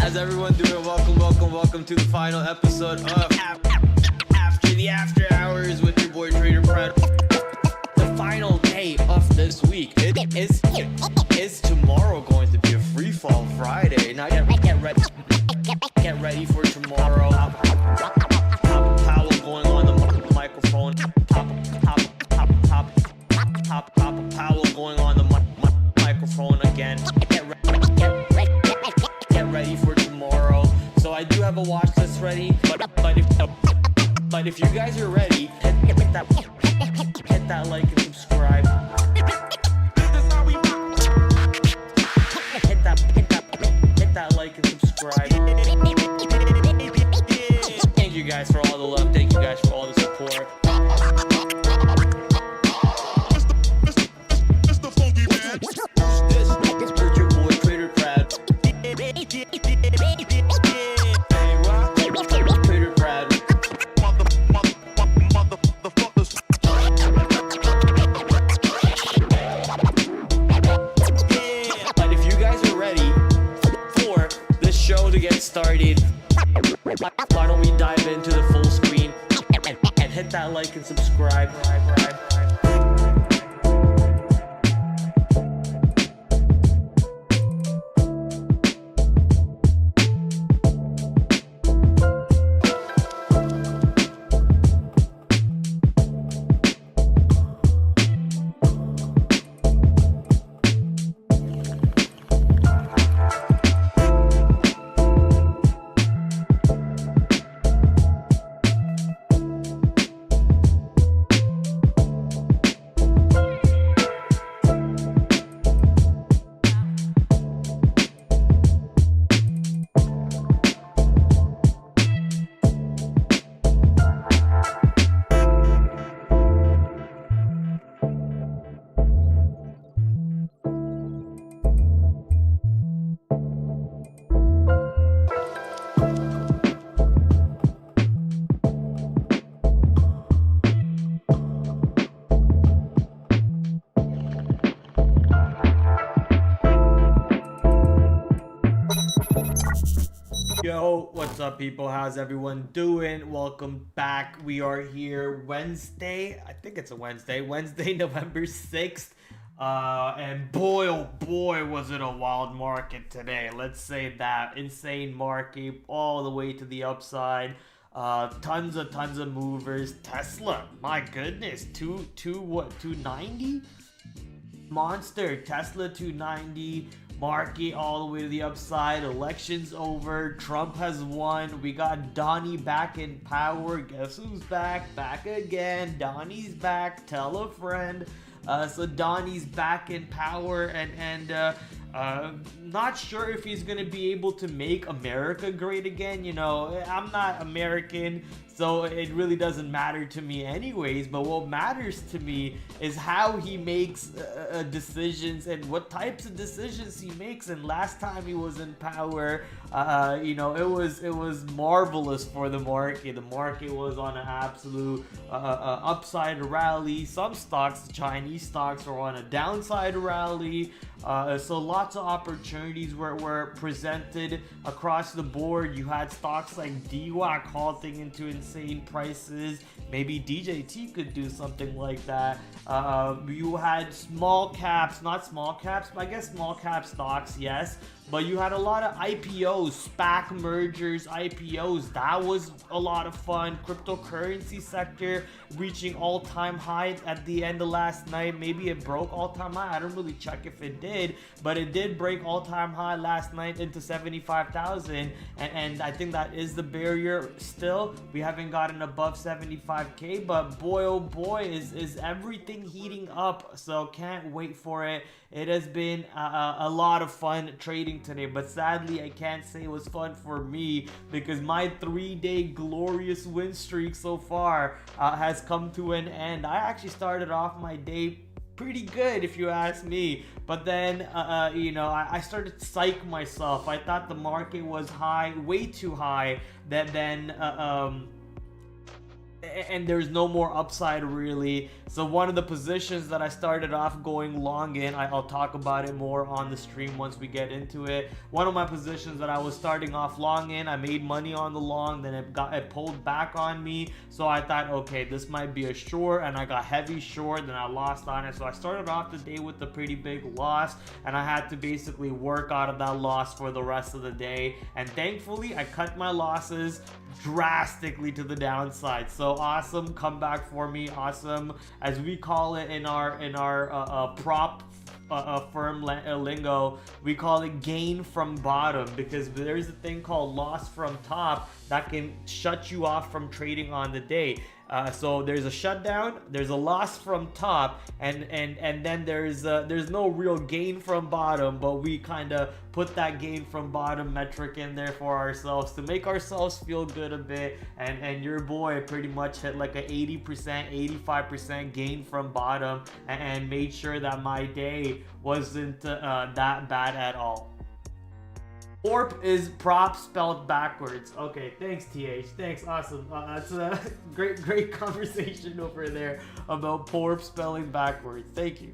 How's everyone doing? Welcome to the final episode of After the After Hours with your boy TraderPrad. The final day of this week is tomorrow going to be a free fall Friday. Now get ready for tomorrow. Powell going on the microphone. Powell going on the microphone again. Get ready for tomorrow. So I do have a watch list ready, but if you guys are ready, hit that like and subscribe. Hit that like and subscribe. Thank you guys for all the love. Thank you guys for all the support. Started. Why don't we dive into the full screen and hit that like and subscribe. Yo, what's up people? How's everyone doing? Welcome back. We are here Wednesday. I think it's a Wednesday, November 6th. And boy, oh boy, was it a wild market today. Let's say that. Insane market all the way to the upside. Tons of movers. Tesla, my goodness, 290? Monster. Tesla 290. Market all the way to the upside. Election's over. Trump has won. We got Donnie back in power. Guess who's back? Back again. Donnie's back. Tell a friend. So Donnie's back in power, and not sure if he's gonna be able to make America great again. You know, I'm not American, so it really doesn't matter to me anyways. But what matters to me is how he makes decisions and what types of decisions he makes. And last time he was in power, you know, it was marvelous for the market. The market was on an absolute upside rally. Some stocks, the Chinese stocks, are on a downside rally. So lots of opportunities were presented across the board. You had stocks like DWAC halting into insane prices. Maybe DJT could do something like that. You had small caps, not small caps, but I guess small cap stocks, yes. But you had a lot of IPOs, SPAC mergers, IPOs. That was a lot of fun. Cryptocurrency sector reaching all-time high at the end of last night. Maybe it broke all-time high. I don't really check if it did, but it did break all-time high last night into 75,000. And I think that is the barrier still. We haven't gotten above 75K, but boy, oh boy, is everything heating up. So can't wait for it. It has been a lot of fun trading today, but sadly I can't say it was fun for me because my 3-day glorious win streak so far has come to an end. I actually started off my day pretty good if you ask me, but then you know, I started to psych myself. I thought the market was high, way too high, that then and there's no more upside really. So one of the positions that I started off going long in, I'll talk about it more on the stream once we get into it. One of my positions that I was starting off long in, I made money on the long, then it pulled back on me. So I thought, okay, this might be a short, and I got heavy short, then I lost on it. So I started off the day with a pretty big loss, and I had to basically work out of that loss for the rest of the day. And thankfully, I cut my losses drastically to the downside. So awesome comeback for me. Awesome, as we call it in our prop firm lingo, we call it gain from bottom, because there's a thing called loss from top that can shut you off from trading on the day. So there's a shutdown, there's a loss from top, and then there's no real gain from bottom, but we kind of put that gain from bottom metric in there for ourselves to make ourselves feel good a bit. And your boy pretty much hit like a 80%, 85% gain from bottom, and made sure that my day wasn't that bad at all. Orp is prop spelled backwards. Okay, thanks TH. Thanks, awesome. That's a great conversation over there about porp spelling backwards. Thank you.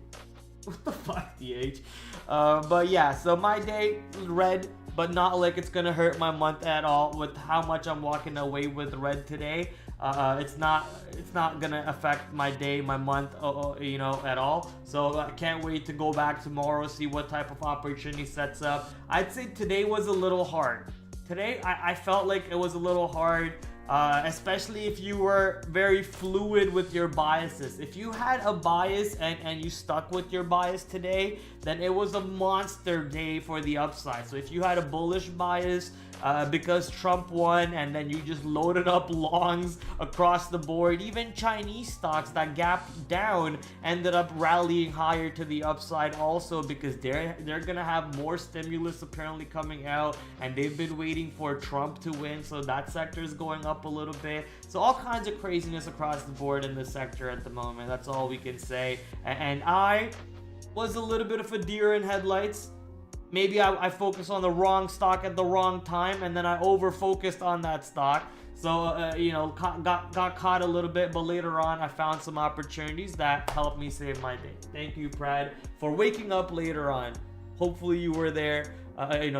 What the fuck, TH? But yeah, so my day red, but not like it's gonna hurt my month at all with how much I'm walking away with red today. It's not gonna affect my day, my month, you know, at all. So I can't wait to go back tomorrow, see what type of opportunity sets up. I'd say today was a little hard. Today I felt like it was a little hard, especially if you were very fluid with your biases. If you had a bias and you stuck with your bias today, then it was a monster day for the upside. So if you had a bullish bias, because Trump won, and then you just loaded up longs across the board, even Chinese stocks that gapped down ended up rallying higher to the upside also, because they're gonna have more stimulus apparently coming out, and they've been waiting for Trump to win, so that sector is going up a little bit. So all kinds of craziness across the board in the sector at the moment. That's all we can say. And I was a little bit of a deer in headlights. Maybe I focused on the wrong stock at the wrong time, and then I over focused on that stock. So, you know, got caught a little bit, but later on I found some opportunities that helped me save my day. Thank you, Prad, for waking up later on. Hopefully you were there. I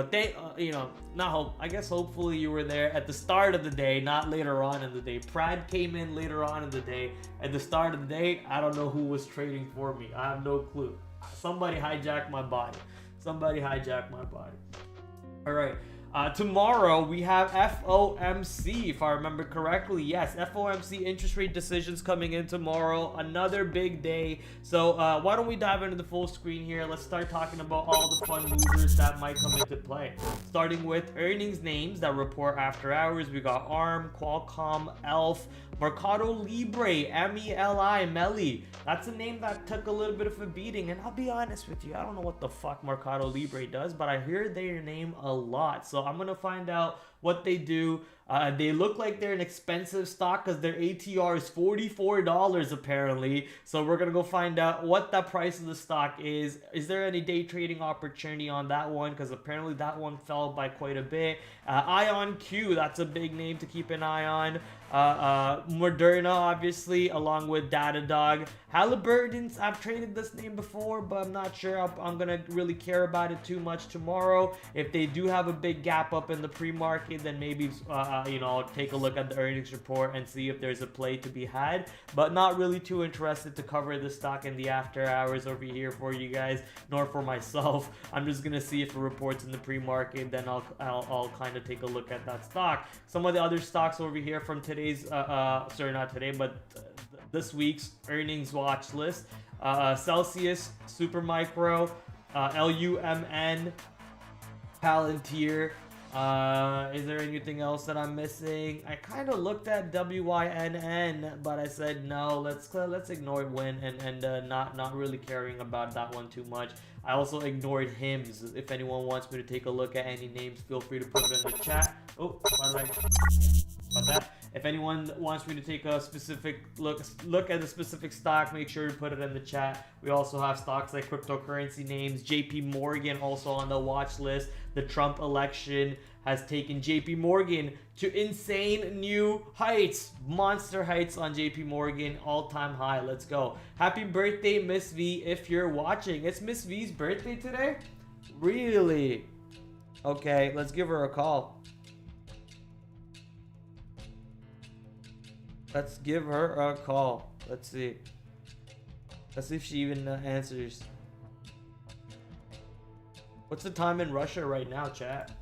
guess hopefully you were there at the start of the day, not later on in the day. Prad came in later on in the day. At the start of the day, I don't know who was trading for me. I have no clue. Somebody hijacked my body. Somebody hijacked my body. All right. Tomorrow we have FOMC, if I remember correctly. Yes, FOMC interest rate decisions coming in tomorrow. Another big day. So why don't we dive into the full screen here? Let's start talking about all the fun movers that might come into play. Starting with earnings names that report after hours. We got ARM, Qualcomm, ELF, Mercado Libre, MELI, Meli. That's a name that took a little bit of a beating, and I'll be honest with you, I don't know what the fuck Mercado Libre does, but I hear their name a lot. So I'm gonna find out what they do. They look like they're an expensive stock because their ATR is $44 apparently. So we're gonna go find out what the price of the stock is. Is there any day trading opportunity on that one? Because apparently that one fell by quite a bit. IonQ, that's a big name to keep an eye on. Moderna, obviously, along with Datadog. Halliburton's, I've traded this name before, but I'm not sure I'm gonna really care about it too much tomorrow. If they do have a big gap up in the pre-market, then maybe I'll take a look at the earnings report and see if there's a play to be had, but not really too interested to cover the stock in the after hours over here for you guys, nor for myself. I'm just gonna see if it reports in the pre-market, then I'll kind of take a look at that stock. Some of the other stocks over here from today's not today, but this week's earnings watch list: Celsius, Supermicro, LUMN, Palantir. Is there anything else that I'm missing? I kind of looked at WYNN, but I said no. Let's ignore Win and not really caring about that one too much. I also ignored HIMS. If anyone wants me to take a look at any names, feel free to put it in the chat. Oh, by the way, about that. If anyone wants me to take a specific look at a specific stock, make sure to put it in the chat. We also have stocks like cryptocurrency names. JP Morgan also on the watch list. The Trump election has taken JP Morgan to insane new heights. Monster heights on JP Morgan, all-time high. Let's go. Happy birthday, Miss V, if you're watching. It's Miss V's birthday today? Really? Okay, let's give her a call. Let's give her a call. Let's see. Let's see if she even answers. What's the time in Russia right now, chat?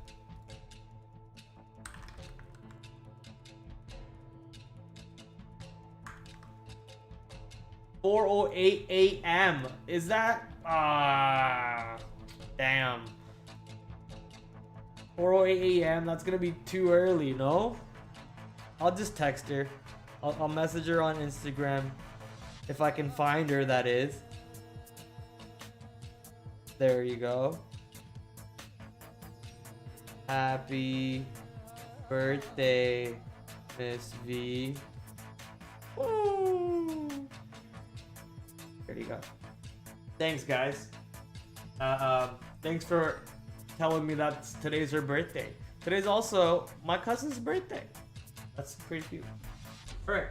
(4:08 a.m.) Is that? Damn. 4:08 a.m. That's gonna be too early, no? I'll just text her. I'll message her on Instagram if I can find her, that is. There you go. Happy birthday, Miss V. Woo! There you go. Thanks, guys. Thanks for telling me that today's her birthday. Today's also my cousin's birthday. That's pretty cute. All right.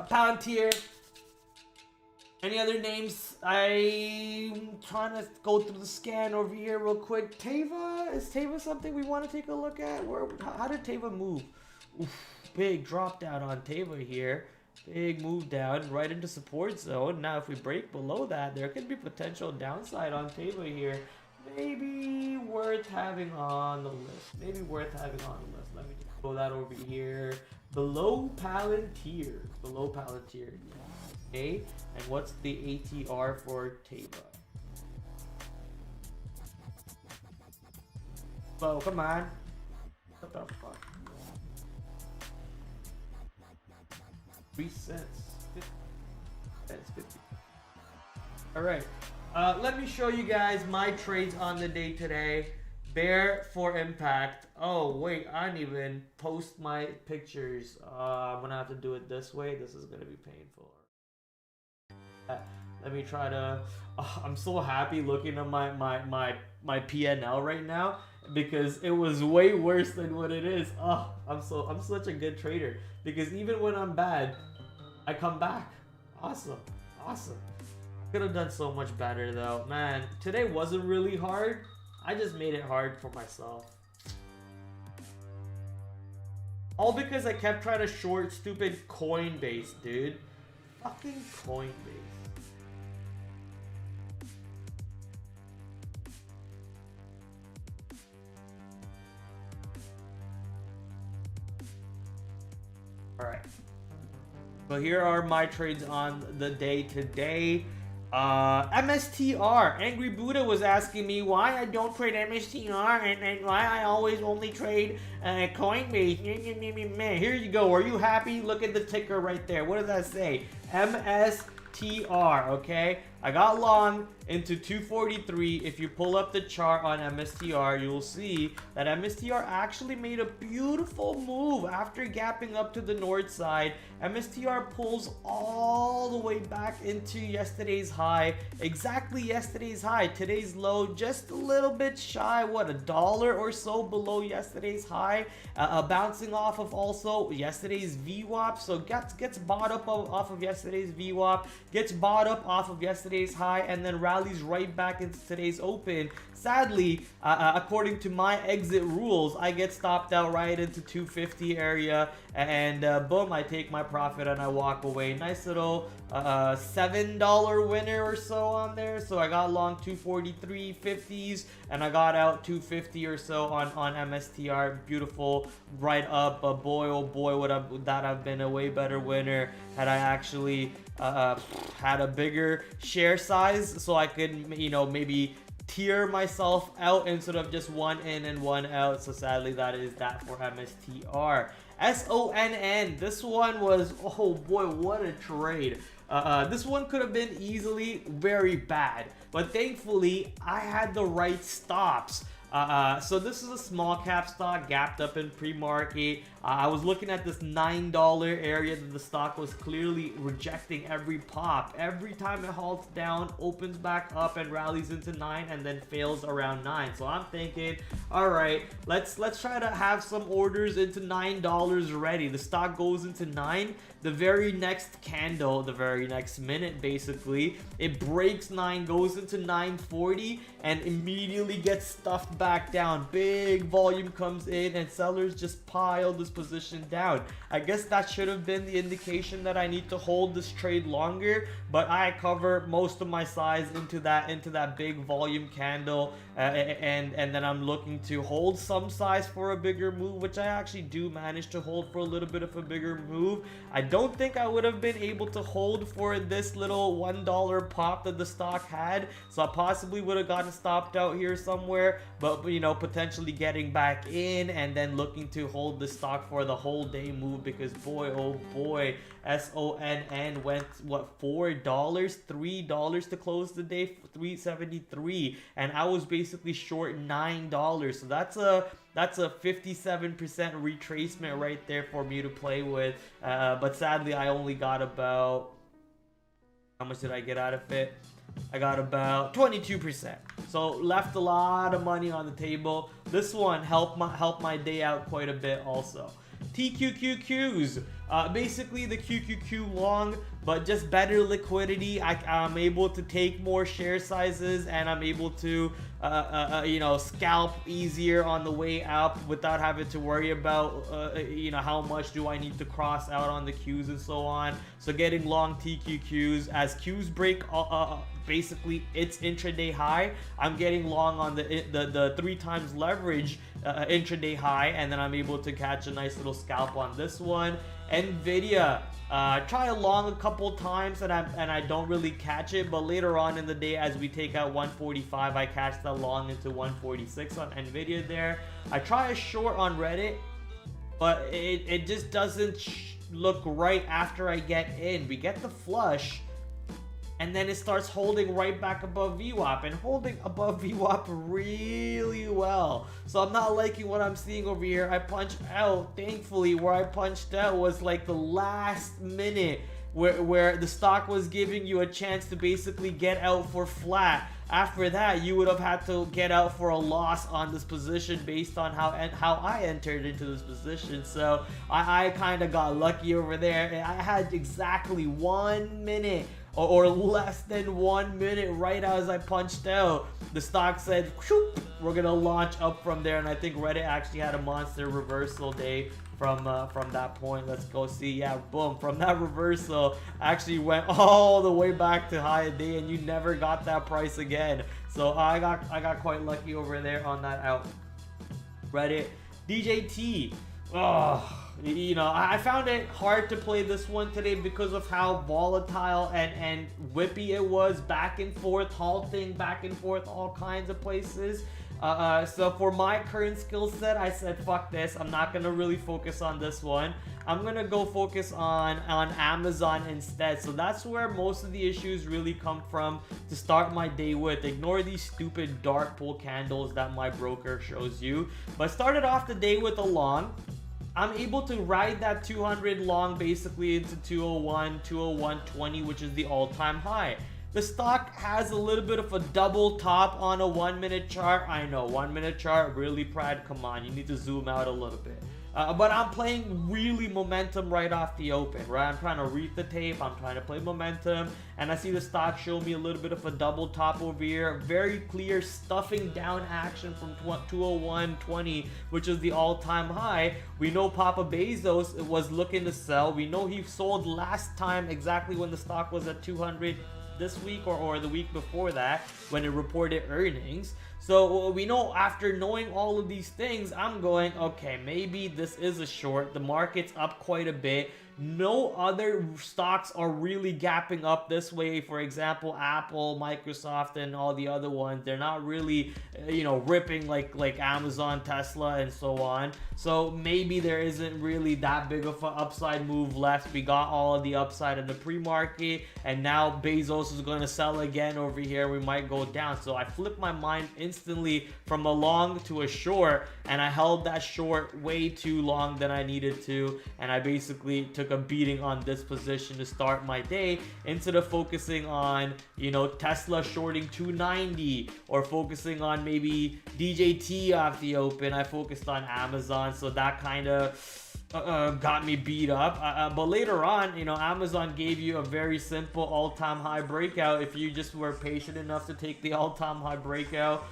Palantir. Any other names? I'm trying to go through the scan over here real quick. Teva? Is Teva something we want to take a look at? How did Teva move? Oof, big drop down on Teva here. Big move down right into support zone. Now if we break below that, there could be potential downside on Teva here. Maybe worth having on the list. Maybe worth having on the list. Let me just throw that over here. Below Palantir. Below Palantir. Okay. And what's the ATR for Teva? Oh, come on. What the fuck? 3 cents. 50 cents. 50. All right. Let me show you guys my trades on the day today. Bear for impact. Oh wait, I didn't even post my pictures. I'm gonna have to do it this way. This is gonna be painful. Let me try to. I'm so happy looking at my PNL right now because it was way worse than what it is. I'm such a good trader because even when I'm bad, I come back. Awesome. Could have done so much better though, man. Today wasn't really hard. I just made it hard for myself. All because I kept trying to short stupid Coinbase, dude. Fucking Coinbase. Alright. So here are my trades on the day today. MSTR. Angry Buddha was asking me why I don't trade MSTR and why I always only trade Coinbase. Here you go. Are you happy? Look at the ticker right there. What does that say? MSTR. Okay. I got long into 243. If you pull up the chart on MSTR, you'll see that MSTR actually made a beautiful move after gapping up to the north side. MSTR pulls all the way back into yesterday's high, exactly yesterday's high. Today's low just a little bit shy, what, $1 or so below yesterday's high, bouncing off of also yesterday's VWAP. So gets bought up off of yesterday's VWAP, gets bought up off of yesterday's high, and then rallies right back into today's open. Sadly, according to my exit rules, I get stopped out right into 250 area, and boom, I take my profit and I walk away. Nice little $7 winner or so on there. So I got long 243.50s and I got out 250 or so on MSTR. Beautiful, right up. Boy, oh boy, would that have been a way better winner had I actually had a bigger share size, so I could, you know, maybe tier myself out instead of just one in and one out. So sadly, that is that for MSTR. SONN, this one was, oh boy, what a trade. This one could have been easily very bad, but thankfully I had the right stops. So this is a small cap stock, gapped up in pre-market. I was looking at this $9 area that the stock was clearly rejecting every pop. Every time it halts down, opens back up and rallies into 9 and then fails around 9. So I'm thinking, all right, let's try to have some orders into $9 ready. The stock goes into 9. The very next candle, the very next minute, basically, it breaks 9, goes into 940, and immediately gets stuffed back down. Big volume comes in, and sellers just pile this position down. I guess that should have been the indication that I need to hold this trade longer, but I cover most of my size into that big volume candle, and then I'm looking to hold some size for a bigger move, which I actually do manage to hold for a little bit of a bigger move. I don't think I would have been able to hold for this little $1 pop that the stock had, so I possibly would have gotten stopped out here somewhere, but you know, potentially getting back in and then looking to hold the stock for the whole day move, because boy, oh boy, SONN went, what, $4, $3 to close the day, $3.73, and I was basically short $9. So that's a 57% retracement right there for me to play with, but sadly I only got about, how much did I get out of it? I got about 22%, so left a lot of money on the table. This one helped my day out quite a bit also. TQQQs, basically the QQQ long, but just better liquidity. I'm able to take more share sizes, and I'm able to you know, scalp easier on the way up without having to worry about you know, how much do I need to cross out on the Qs and so on. So getting long TQQs as Qs break basically its intraday high, I'm getting long on the 3 times leverage intraday high, and then I'm able to catch a nice little scalp on this one. Nvidia, try long a couple times and I don't really catch it, but later on in the day, as we take out 145, I catch that long into 146 on Nvidia there. I try a short on Reddit, but it just doesn't look right after I get in. We get the flush, and then it starts holding right back above VWAP, and holding above VWAP really well. So I'm not liking what I'm seeing over here. I punched out. Thankfully, where I punched out was like the last minute where the stock was giving you a chance to basically get out for flat. After that, you would have had to get out for a loss on this position based on how I entered into this position. So I kind of got lucky over there. I had exactly 1 minute or less than 1 minute right as I punched out. The stock said, we're gonna launch up from there, and I think Reddit actually had a monster reversal day from that point. Let's go see. Yeah, boom, from that reversal actually went all the way back to high a day, and you never got that price again. So I got quite lucky over there on that out. Reddit. DJT, you know, I found it hard to play this one today because of how volatile and whippy it was, back and forth, halting, back and forth, all kinds of places. So for my current skill set, I said, fuck this. I'm not going to really focus on this one. I'm going to go focus on Amazon instead. So that's where most of the issues really come from to start my day with. Ignore these stupid dark pool candles that my broker shows you. But started off the day with a long. I'm able to ride that 200 long basically into 201, 201.20, which is the all-time high. The stock has a little bit of a double top on a 1 minute chart. I know, 1 minute chart, really, Prad, come on, you need to zoom out a little bit. But I'm playing really momentum right off the open, right? I'm trying to read the tape, I'm trying to play momentum, and I see the stock show me a little bit of a double top over here. Very clear stuffing down action from 201.20, which is the all-time high. We know Papa Bezos was looking to sell. We know he sold last time exactly when the stock was at 200 this week or the week before that when it reported earnings. So we know, after knowing all of these things, I'm going, okay, maybe this is a short. The market's up quite a bit. No other stocks are really gapping up this way. For example, Apple, Microsoft, and all the other ones, they're not really, ripping like Amazon, Tesla, and so on. So maybe there isn't really that big of an upside move left. We got all of the upside in the pre-market, and now Bezos is going to sell again over here. We might go down. So I flipped my mind instantly from a long to a short, and I held that short way too long than I needed to, and I basically took a beating on this position to start my day instead of focusing on, Tesla shorting 290 or focusing on maybe DJT off the open. I focused on Amazon, so that kind of got me beat up. But later on, Amazon gave you a very simple all-time high breakout. If you just were patient enough to take the all-time high breakout,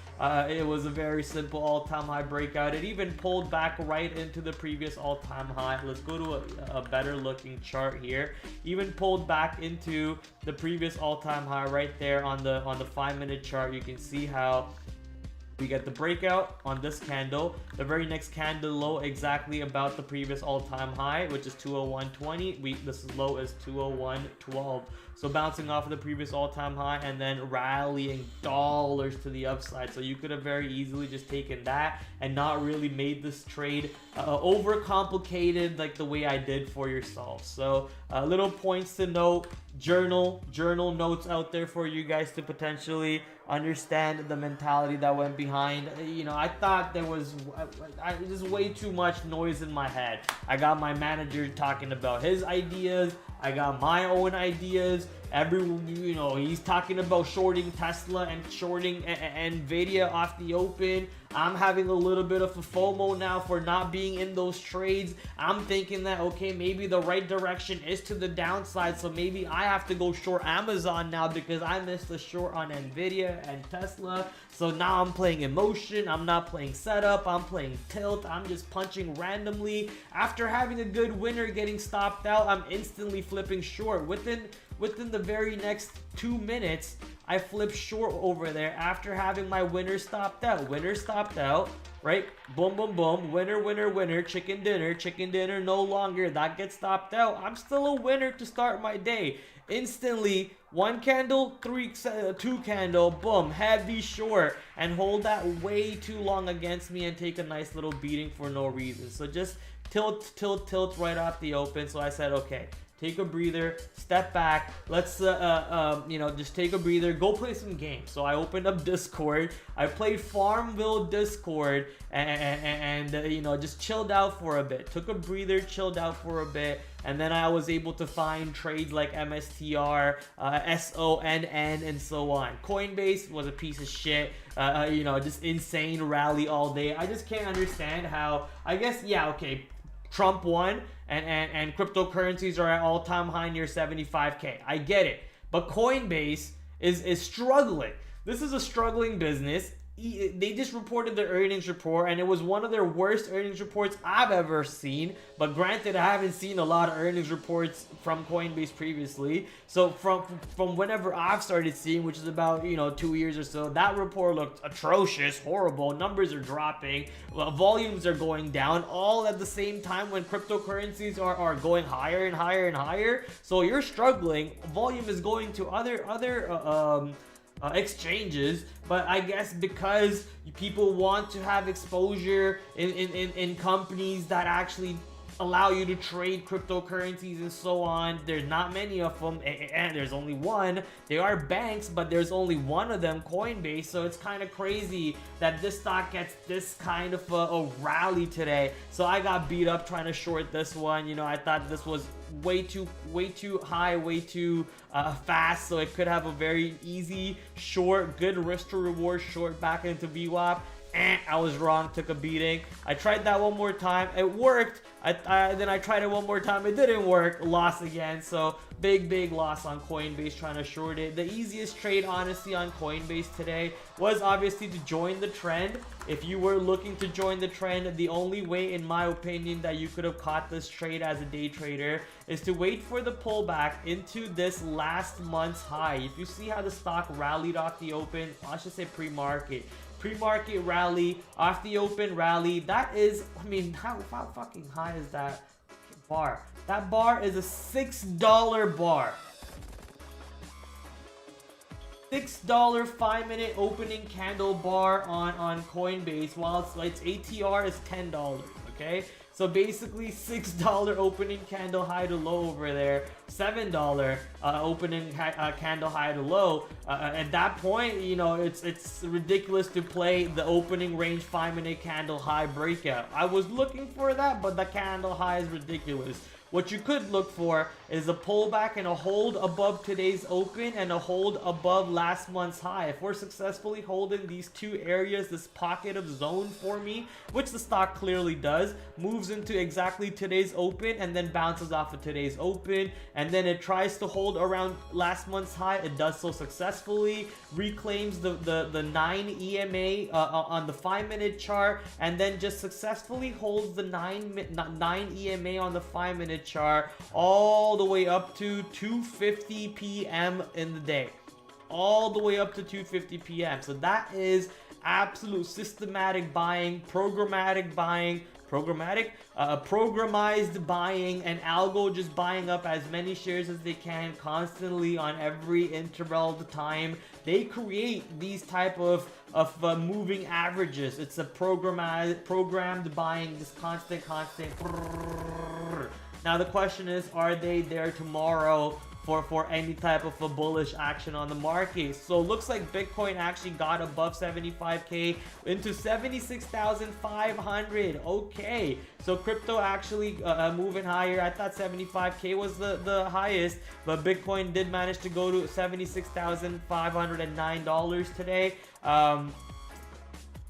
it was a very simple all-time high breakout. It even pulled back right into the previous all-time high. Let's go to a better looking chart here. Even pulled back into the previous all-time high right there on the 5-minute chart. You can see how we get the breakout on this candle, the very next candle low exactly about the previous all-time high, which is 201.20. This low is 201.12. So bouncing off of the previous all-time high and then rallying dollars to the upside. So you could have very easily just taken that and not really made this trade overcomplicated like the way I did for yourself. So little points to note, journal notes out there for you guys to potentially understand the mentality that went behind. I thought there was just way too much noise in my head. I got my manager talking about his ideas. I got my own ideas. Everyone, he's talking about shorting Tesla and shorting Nvidia off the open. I'm having a little bit of a FOMO now for not being in those trades. I'm thinking that, okay, maybe the right direction is to the downside, so maybe I have to go short Amazon now because I missed the short on Nvidia and Tesla. So now I'm playing emotion. I'm not playing setup. I'm playing tilt. I'm just punching randomly. After having a good winner getting stopped out, I'm instantly flipping short. Within the very next 2 minutes, I flipped short over there after having my winner stopped out. Winner stopped out, right? Boom, boom, boom. Winner, winner, winner. Chicken dinner. Chicken dinner no longer. That gets stopped out. I'm still a winner to start my day. Instantly, 1 candle, 2 candle, boom, heavy short, and hold that way too long against me and take a nice little beating for no reason. So just tilt right off the open. So I said, okay, take a breather, step back, let's just take a breather, go play some games. So I opened up Discord, I played Farmville Discord, and just chilled out for a bit, took a breather, chilled out for a bit, and then I was able to find trades like MSTR, SONN, and so on. Coinbase was a piece of shit, just insane rally all day. I just can't understand how, I guess, yeah, okay, Trump won, and cryptocurrencies are at all-time high near 75K. I get it. But Coinbase is struggling. This is a struggling business. They just reported their earnings report, and it was one of their worst earnings reports I've ever seen. But granted, I haven't seen a lot of earnings reports from Coinbase previously. So from whenever I've started seeing, which is about 2 years or so, that report looked atrocious, horrible. Numbers are dropping, volumes are going down, all at the same time when cryptocurrencies are going higher and higher and higher. So you're struggling. Volume is going to other exchanges, but I guess because people want to have exposure in companies that actually allow you to trade cryptocurrencies and so on, there's not many of them, and there's only one. They are banks, but there's only one of them, Coinbase. So it's kind of crazy that this stock gets this kind of a rally today. So I got beat up trying to short this one. I thought this was way too high, way too fast, so it could have a very easy short, good risk to reward short back into VWAP. I was wrong, took a beating. I tried that one more time, it worked. Then I tried it one more time, it didn't work, lost again. So big loss on Coinbase trying to short it. The easiest trade honestly on Coinbase today was obviously to join the trend. If you were looking to join the trend, the only way in my opinion that you could have caught this trade as a day trader is to wait for the pullback into this last month's high. If you see how the stock rallied off the open, I should say pre-market rally, off the open rally, that is, how fucking high is that? bar. That bar is a $6 bar. $6 5-minute opening candle bar on Coinbase, while its ATR is $10. Okay, so basically $6 opening candle high to low over there, $7 opening candle high to low. At that point, you know, it's ridiculous to play the opening range 5-minute candle high breakout. I was looking for that, but the candle high is ridiculous. What you could look for is a pullback and a hold above today's open and a hold above last month's high. If we're successfully holding these two areas, this pocket of zone for me, which the stock clearly does, moves into exactly today's open and then bounces off of today's open, and then it tries to hold around last month's high. It does so successfully, reclaims the 9 EMA on the 5-minute chart, and then just successfully holds the 9 EMA on the 5-minute chart all the way up to 2:50 p.m. in the day, all the way up to 2:50 p.m. So that is absolute systematic buying, programmatic buying, programmized buying, and algo just buying up as many shares as they can constantly on every interval of the time. They create these type of moving averages. It's a programmed buying, this constant. Now the question is, are they there tomorrow for any type of a bullish action on the market? So it looks like Bitcoin actually got above 75k into 76,500. Okay, so crypto actually moving higher. I thought 75k was the highest, but Bitcoin did manage to go to $76,509 today.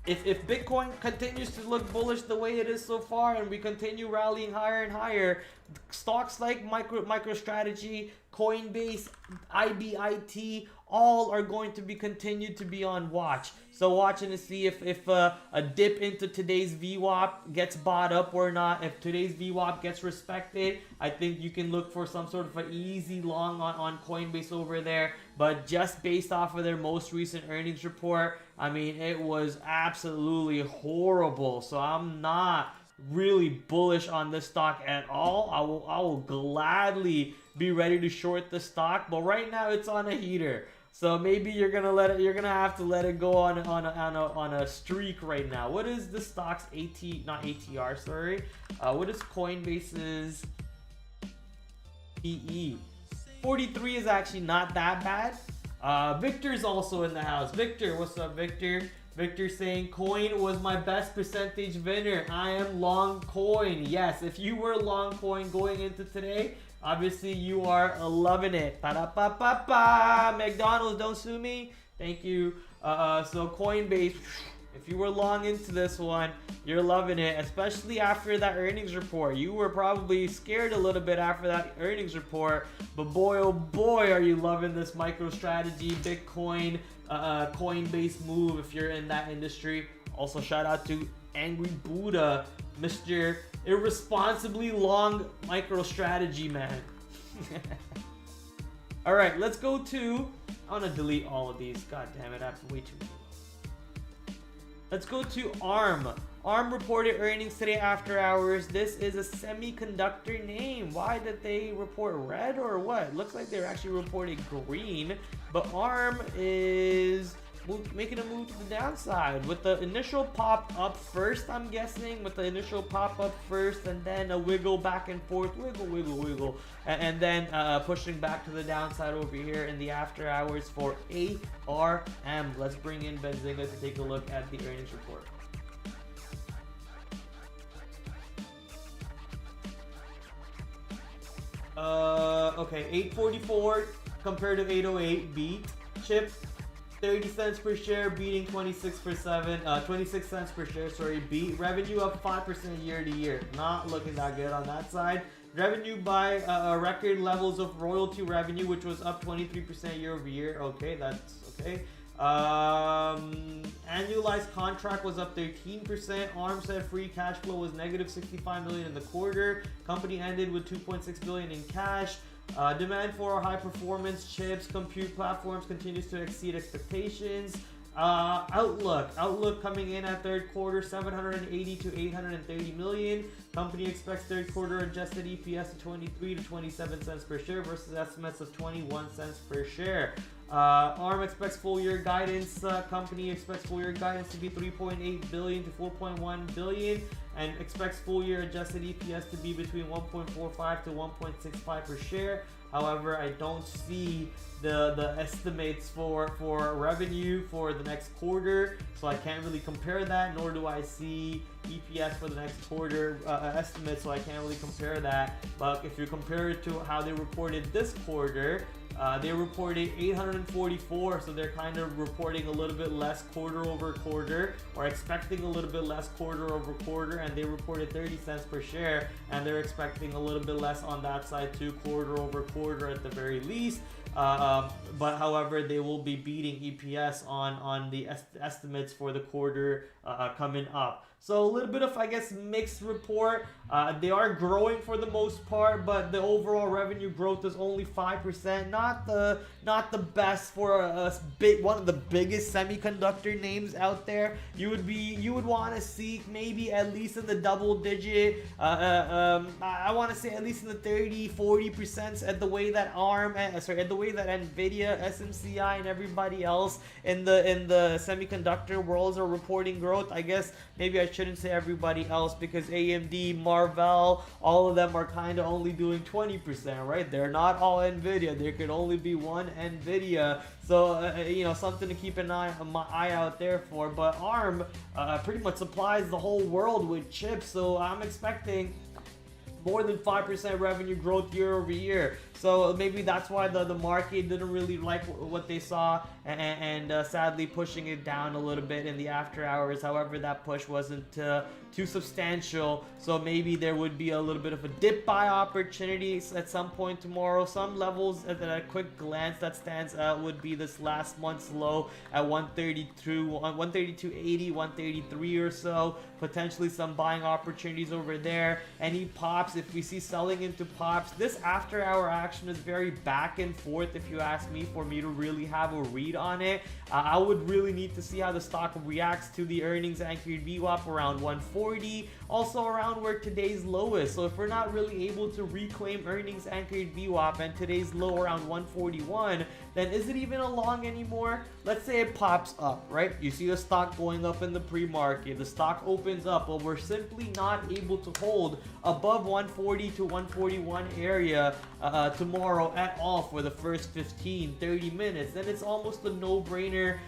If Bitcoin continues to look bullish the way it is so far, and we continue rallying higher and higher, stocks like MicroStrategy, Coinbase, IBIT, all are going to be continued to be on watch. So watching to see if a dip into today's VWAP gets bought up or not. If today's VWAP gets respected, I think you can look for some sort of an easy long on Coinbase over there. But just based off of their most recent earnings report, I mean, it was absolutely horrible. So I'm not really bullish on this stock at all. I will gladly be ready to short the stock, but right now it's on a heater. So maybe you're gonna have to let it go on a streak right now. What is the stock's not ATR, sorry. What is Coinbase's PE? 43 is actually not that bad. Victor's also in the house. Victor, what's up, Victor? Victor saying coin was my best percentage winner. I am long coin. Yes, if you were long coin going into today, obviously you are loving it. Pa-da-pa-pa-pa. McDonald's, don't sue me. Thank you. So Coinbase, if you were long into this one, you're loving it, especially after that earnings report. You were probably scared a little bit after that earnings report, but boy, oh boy, are you loving this MicroStrategy, Bitcoin, Coinbase move if you're in that industry. Also, shout out to Angry Buddha, Mr. Irresponsibly Long MicroStrategy man. All right, let's go to, I want to delete all of these. God damn it, I have way too many. Let's go to ARM. ARM reported earnings today after hours. This is a semiconductor name. Why did they report red or what? Looks like they're actually reporting green, but ARM is making a move to the downside with the initial pop up first, I'm guessing, with the initial pop up first, and then a wiggle back and forth, wiggle, and then pushing back to the downside over here in the after hours for ARM. Let's bring in Benzinga to take a look at the earnings report. Okay, 844 compared to 808 beat. Chip 30 cents per share, beating 26 cents per share, sorry, beat. Revenue up 5% year to year. Not looking that good on that side. Revenue by record levels of royalty revenue, which was up 23% year over year. Okay, that's okay. Annualized contract was up 13%. ARM said free cash flow was negative 65 million in the quarter. Company ended with 2.6 billion in cash. Demand for high performance chips, compute platforms continues to exceed expectations. Outlook coming in at third quarter 780 to 830 million. Company expects third quarter adjusted EPS of 23 to 27 cents per share versus estimates of 21 cents per share. ARM expects full year guidance. Company expects full year guidance to be 3.8 billion to 4.1 billion, and expects full year adjusted EPS to be between 1.45 to 1.65 per share. However, I don't see the estimates for revenue for the next quarter, so I can't really compare that, nor do I see EPS for the next quarter estimates, so I can't really compare that. But if you compare it to how they reported this quarter, they reported 844, so they're kind of reporting a little bit less quarter over quarter, or expecting a little bit less quarter over quarter, and they reported 30 cents per share, and they're expecting a little bit less on that side too, quarter over quarter at the very least. But however, they will be beating EPS on the estimates for the quarter coming up. So a little bit of, I guess, mixed report. They are growing for the most part, but the overall revenue growth is only 5%. Not the best for one of the biggest semiconductor names out there. You would want to see maybe at least in the double digit. I want to say at least in the 30-40% at the way that at the way that Nvidia, SMCI, and everybody else in the semiconductor worlds are reporting growth. I guess maybe I shouldn't say everybody else, because AMD, Marvell, all of them are kind of only doing 20%, right? They're not all Nvidia. There could only be one Nvidia. So, something to keep an eye out there for. But ARM pretty much supplies the whole world with chips, so I'm expecting more than 5% revenue growth year over year. So maybe that's why the market didn't really like what they saw, and sadly pushing it down a little bit in the after hours. However, that push wasn't too substantial, so maybe there would be a little bit of a dip buy opportunities at some point tomorrow. Some levels at a quick glance that stands out would be this last month's low at 132.80, 133 or so. Potentially some buying opportunities over there. Any pops, if we see selling into pops, this after hour action is very back and forth, if you ask me, for me to really have a read on it. I would really need to see how the stock reacts to the earnings anchored VWAP around 140, also around where today's low is. So if we're not really able to reclaim earnings anchored VWAP and today's low around 141, then is it even a long anymore? Let's say it pops up, right? You see the stock going up in the pre-market, the stock opens up, but we're simply not able to hold above 140 to 141 area tomorrow at all for the first 15-30 minutes, then it's almost a no-brainer.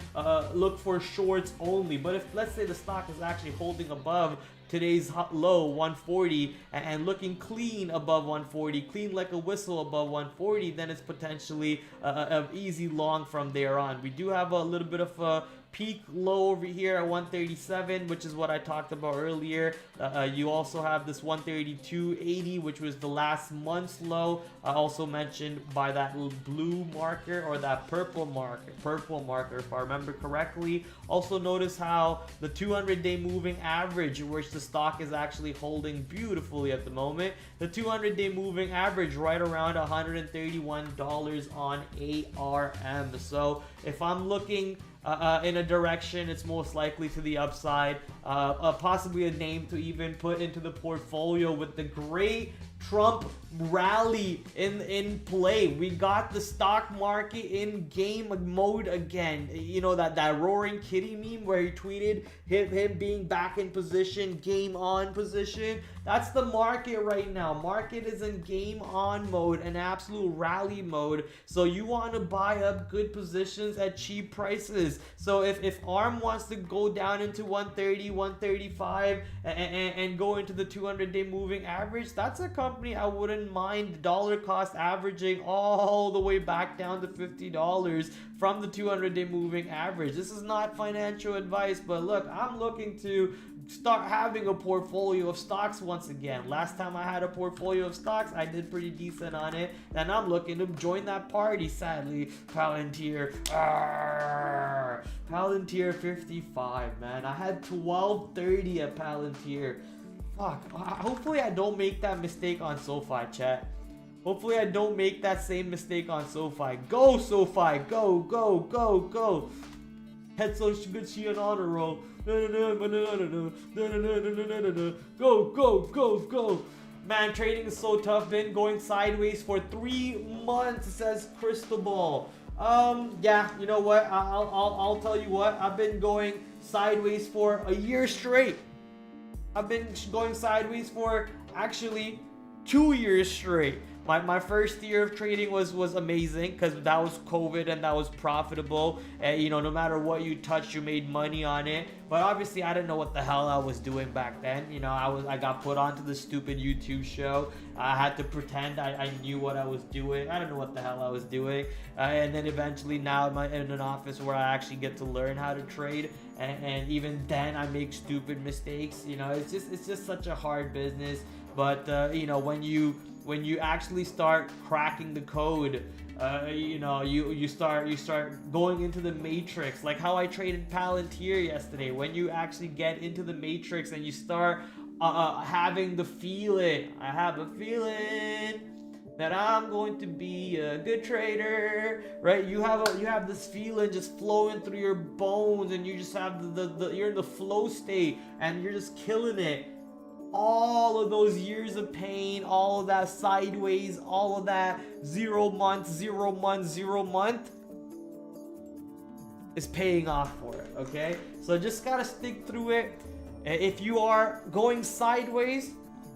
Look for shorts only. But if, let's say, the stock is actually holding above today's low 140 and looking clean above 140, clean like a whistle above 140, then it's potentially an easy long from there on. We do have a little bit of a peak low over here at 137, which is what I talked about earlier. You also have this 132.80, which was the last month's low, also mentioned by that blue marker or that purple marker if I remember correctly. Also notice how the 200-day moving average, which the stock is actually holding beautifully at the moment, the 200-day moving average right around $131 on ARM. So if I'm looking in a direction, it's most likely to the upside. Possibly a name to even put into the portfolio with the great Trump rally in play. We got the stock market in game mode again. You know that roaring kitty meme where he tweeted him being back in position, game on position. That's the market right now. Market is in game on mode, an absolute rally mode. So you want to buy up good positions at cheap prices. So if ARM wants to go down into 130, 135 and go into the 200-day moving average, that's a company I wouldn't mind dollar cost averaging all the way back down to $50 from the 200-day moving average. This is not financial advice, but look, I'm looking to start having a portfolio of stocks once again. Last time I had a portfolio of stocks, I did pretty decent on it, and I'm looking to join that party. Sadly, Palantir 55, man. I had 1230 at Palantir. Fuck. Hopefully I don't make that mistake on SoFi, chat. Hopefully I don't make that same mistake on SoFi. Go, SoFi. Go, go, go, go. Head so good she on honor roll. Go, go, go, go. Man, trading is so tough. Been going sideways for 3 months, says Crystal Ball. Yeah, you know what? I'll tell you what. I've been going sideways for a year straight. I've been going sideways for actually 2 years straight. My first year of trading was amazing because that was COVID and that was profitable. And you know, no matter what you touched, you made money on it. But obviously, I didn't know what the hell I was doing back then. You know, I got put onto the stupid YouTube show. I had to pretend I knew what I was doing. I don't know what the hell I was doing. And then eventually, now I'm in an office where I actually get to learn how to trade. And even then, I make stupid mistakes. You know, it's just such a hard business. But you know, when you actually start cracking the code, you know, you start going into the matrix, like how I traded Palantir yesterday. When you actually get into the matrix and you start having the feeling, I have a feeling that I'm going to be a good trader, right? You have this feeling just flowing through your bones, and you just have you're in the flow state and you're just killing it. All of those years of pain, all of that sideways, all of that 0 month is paying off for it, okay? So just gotta stick through it. If you are going sideways,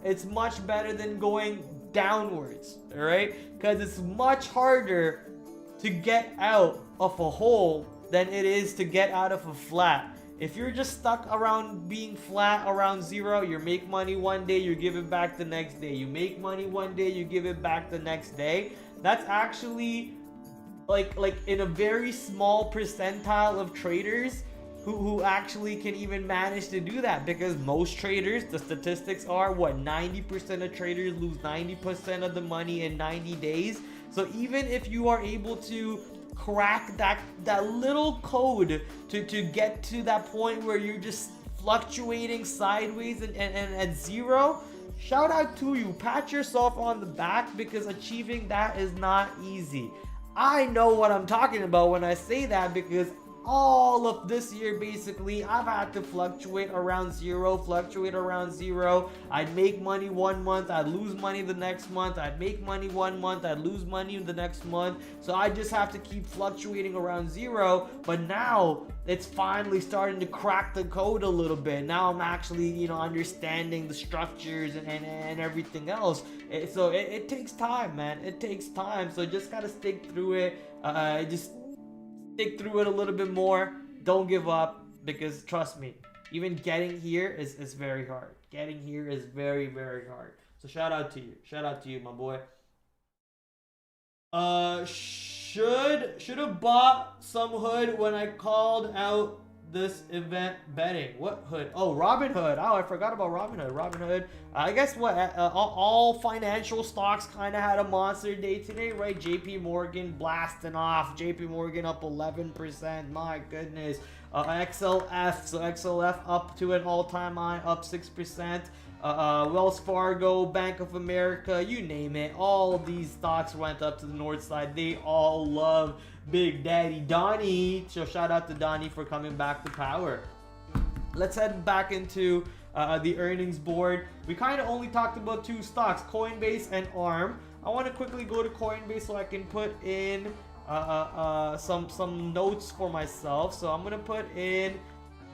it's much better than going downwards, all right? Because it's much harder to get out of a hole than it is to get out of a flat. If you're just stuck around being flat, around zero, you make money one day, you give it back the next day. You make money one day, you give it back the next day. That's actually like in a very small percentile of traders who actually can even manage to do that, because most traders, the statistics are what, 90% of traders lose 90% of the money in 90 days. So even if you are able to crack that little code to get to that point where you're just fluctuating sideways and at zero, shout out to you. Pat yourself on the back, because achieving that is not easy. I know what I'm talking about when I say that, because all of this year basically I've had to fluctuate around zero. I'd make money 1 month, I'd lose money the next month, I'd make money 1 month, I'd lose money the next month. So I just have to keep fluctuating around zero. But now it's finally starting to crack the code a little bit. Now I'm actually, you know, understanding the structures and everything else. So it takes time, man. It takes time. So just gotta stick through it. Just stick through it a little bit more. Don't give up, because trust me, even getting here is very hard. Getting here is very, very hard. So shout out to you. Shout out to you, my boy. Should have bought some hood when I called out this event betting. What hood? Oh, Robinhood. Oh, I forgot about Robinhood. Robinhood. I guess what? All financial stocks kind of had a monster day today, right? JP Morgan blasting off. JP Morgan up 11%. My goodness. XLF. So XLF up to an all-time high, up 6%. Wells Fargo, Bank of America, you name it. All of these stocks went up to the north side. They all love Big Daddy Donnie. So shout out to Donnie for coming back to power. Let's head back into the earnings board. We kind of only talked about 2 stocks, Coinbase and ARM. I want to quickly go to Coinbase so I can put in some notes for myself. So I'm gonna put in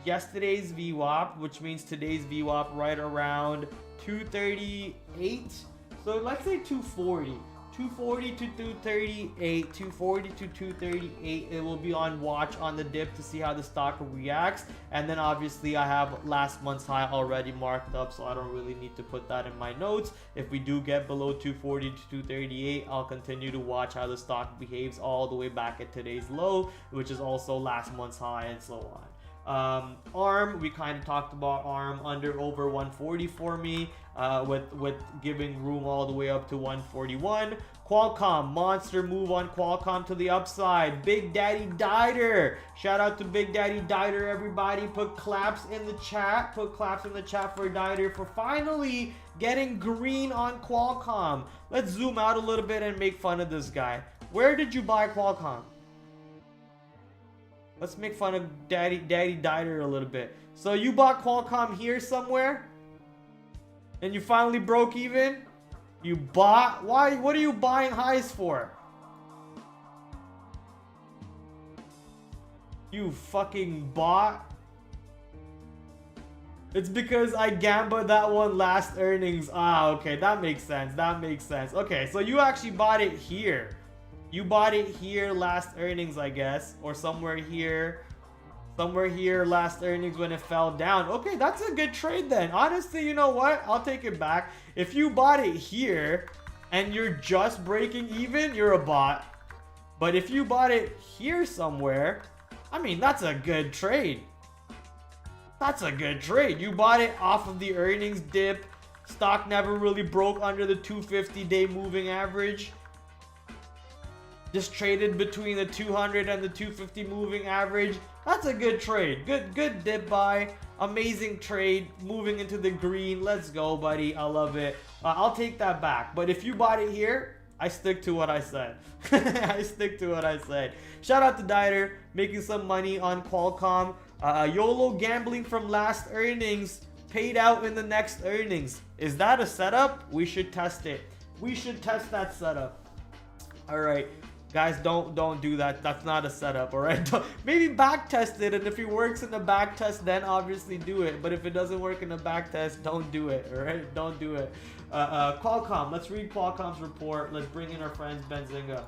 yesterday's VWAP, which means today's VWAP right around 238. So let's say 240. 240 to 238, 240 to 238. It will be on watch on the dip to see how the stock reacts. And then obviously I have last month's high already marked up, so I don't really need to put that in my notes. If we do get below 240 to 238, I'll continue to watch how the stock behaves all the way back at today's low, which is also last month's high, and so on. ARM, we kind of talked about ARM under over 140 for me, with giving room all the way up to 141. Qualcomm, monster move on Qualcomm to the upside. Big Daddy Dieter, shout out to Big Daddy Dieter, everybody. Put claps in the chat. Put claps in the chat for Dieter for finally getting green on Qualcomm. Let's zoom out a little bit and make fun of this guy. Where did you buy Qualcomm? Let's make fun of Daddy Dieter a little bit. So you bought Qualcomm here somewhere? And you finally broke even? You bought? Why? What are you buying highs for? You fucking bought? It's because I gambled that one last earnings. Ah, okay, that makes sense. That makes sense. Okay, so you actually bought it here. You bought it here last earnings, I guess, or somewhere here last earnings when it fell down. Okay, that's a good trade then. Honestly, you know what? I'll take it back. If you bought it here and you're just breaking even, you're a bot. But if you bought it here somewhere, I mean, that's a good trade. That's a good trade. You bought it off of the earnings dip. Stock never really broke under the 250-day moving average. Just traded between the 200 and the 250 moving average. That's a good trade. Good dip buy. Amazing trade. Moving into the green. Let's go, buddy. I love it. I'll take that back. But if you bought it here, I stick to what I said. I stick to what I said. Shout out to Dieter making some money on Qualcomm. YOLO gambling from last earnings paid out in the next earnings. Is that a setup? We should test it. We should test that setup. All right. Guys, don't do that. That's not a setup, all right? Maybe back test it, and if it works in the back test, then obviously do it. But if it doesn't work in the back test, don't do it, all right? Don't do it. Qualcomm. Let's read Qualcomm's report. Let's bring in our friends Benzinga.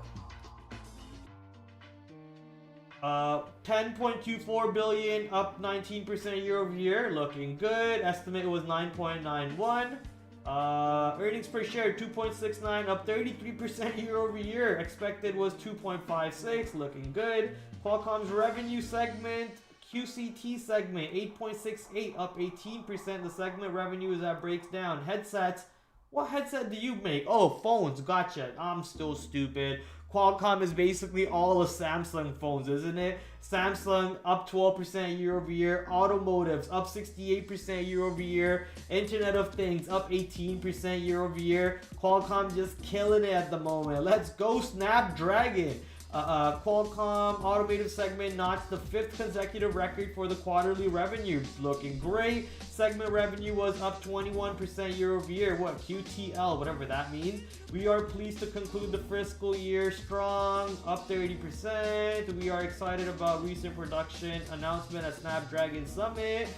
10.24 billion, up 19% year over year, looking good. Estimate was 9.91. Earnings per share 2.69, up 33% year over year. Expected was 2.56, looking good. Qualcomm's revenue segment, QCT segment 8.68, up 18%. The segment revenue is that breaks down. Headsets. What headset do you make? Oh, phones. Gotcha. I'm still stupid. Qualcomm is basically all of Samsung phones, isn't it? Samsung up 12% year over year. Automotives up 68% year over year. Internet of Things up 18% year over year. Qualcomm just killing it at the moment. Let's go Snapdragon. Qualcomm automotive segment notched the 5th consecutive record for the quarterly revenue. Looking great. Segment revenue was up 21% year over year. What? QTL, whatever that means. We are pleased to conclude the fiscal year strong, up 30%. We are excited about recent production announcement at Snapdragon Summit.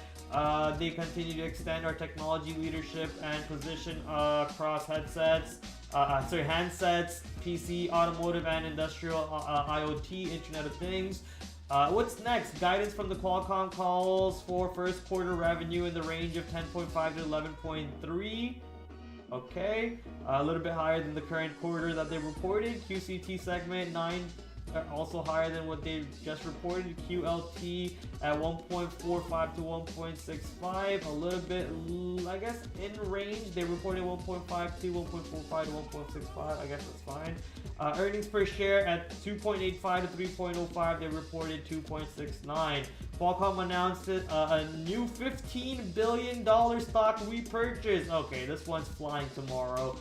They continue to extend our technology leadership and position across handsets, PC, automotive, and industrial IoT, Internet of Things. What's next? Guidance from the Qualcomm calls for first quarter revenue in the range of 10.5 to 11.3. Okay, a little bit higher than the current quarter that they reported. QCT segment 9, also higher than what they just reported. QLT at 1.45 to 1.65, a little bit, I guess, in range. They reported 1.52, 1.45 to 1.65. I guess that's fine. Earnings per share at 2.85 to 3.05. They reported 2.69. Qualcomm announced a new $15 billion stock repurchase. Okay, this one's flying tomorrow.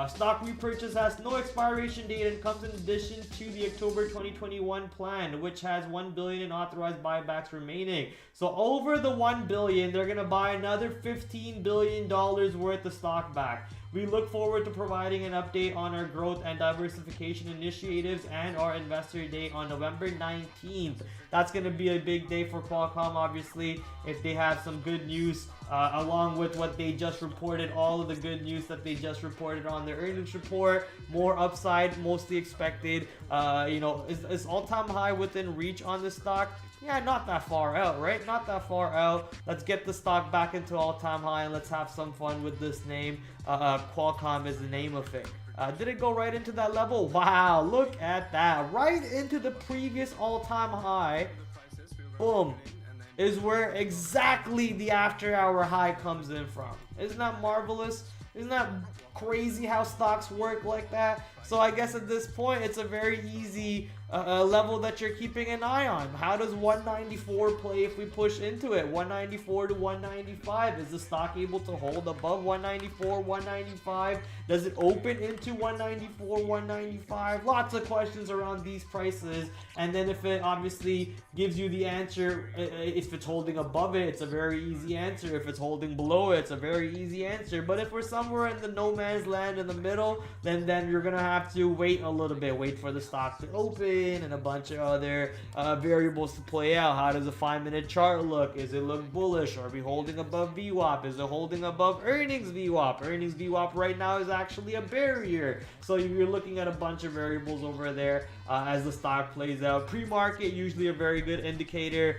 Stock repurchase has no expiration date and comes in addition to the October 2021 plan, which has $1 billion in authorized buybacks remaining. So over the $1 billion, they're gonna buy another $15 billion worth of stock back. We look forward to providing an update on our growth and diversification initiatives and our investor day on November 19th. That's going to be a big day for Qualcomm, obviously, if they have some good news along with what they just reported, all of the good news that they just reported on their earnings report. More upside, mostly expected. Is all-time high within reach on this stock? Yeah, not that far out, right? Not that far out. Let's get the stock back into all-time high and let's have some fun with this name. Qualcomm is the name of it. Did it go right into that level? Wow, look at that. Right into the previous all-time high. Boom. Is where exactly the after-hour high comes in from. Isn't that marvelous? Isn't that crazy how stocks work like that? So I guess at this point, it's a very easy level that you're keeping an eye on. How does 194 play if we push into it? 194 to 195. Is the stock able to hold above 194, 195? Does it open into 194, 195? Lots of questions around these prices. And then if it obviously gives you the answer, if it's holding above it, it's a very easy answer. If it's holding below it, it's a very easy answer. But if we're somewhere in the no man's land in the middle, then you're gonna have to wait a little bit, wait for the stock to open and a bunch of other variables to play out. How does a 5-minute chart look? Is it look bullish? Are we holding above VWAP? Is it holding above earnings VWAP? Earnings VWAP right now is actually a barrier. So you're looking at a bunch of variables over there as the stock plays out. Pre-market, usually a very good indicator.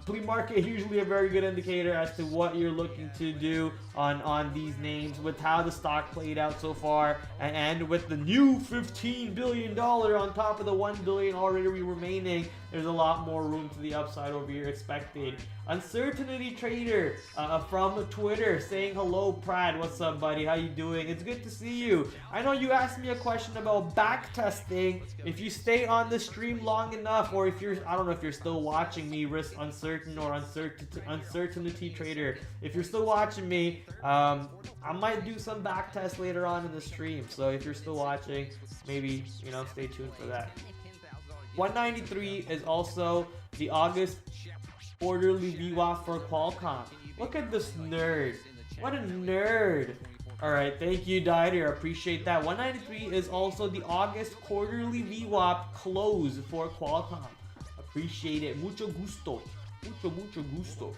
Pre-market usually a very good indicator as to what you're looking to do on these names, with how the stock played out so far, and with the new $15 billion on top of the $1 billion already remaining. There's a lot more room to the upside over here expected. Uncertainty Trader from Twitter saying, hello Prad, what's up buddy, how you doing? It's good to see you. I know you asked me a question about back testing. If you stay on the stream long enough, or if you're, I don't know if you're still watching me, Risk Uncertain or Uncertainty Trader, if you're still watching me, I might do some back tests later on in the stream. So if you're still watching, maybe, you know, stay tuned for that. 193 is also the August quarterly VWAP for Qualcomm. Look at this nerd. What a nerd. Alright, thank you, Dieter. I appreciate that. 193 is also the August quarterly VWAP close for Qualcomm. Appreciate it. Mucho gusto. Mucho gusto.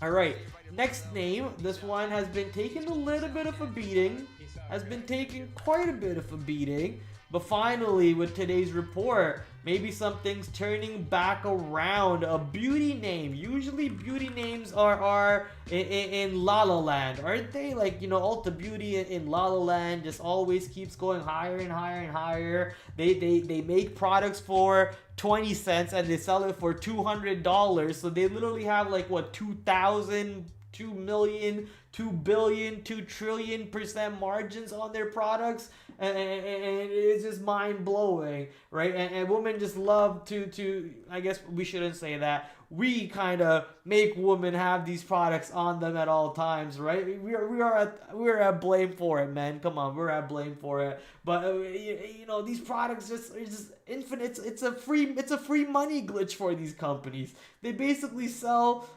Alright, next name. This one has been taking a little bit of a beating. Has been taking quite a bit of a beating. But finally, with today's report, maybe something's turning back around. A beauty name. Usually beauty names are in La La Land, aren't they? Like, you know, Ulta Beauty in La La Land just always keeps going higher and higher and higher. They make products for 20 cents and they sell it for $200. So they literally have like, what, 2,000, 2 million, 2 billion, 2 trillion% margins on their products. And it's just mind-blowing, right? And women just love to I guess we shouldn't say that. We kind of make women have these products on them at all times, right? We're at blame for it, man. Come on, we're at blame for it. But you know, these products just infinite. It's a free money glitch for these companies. They basically sell,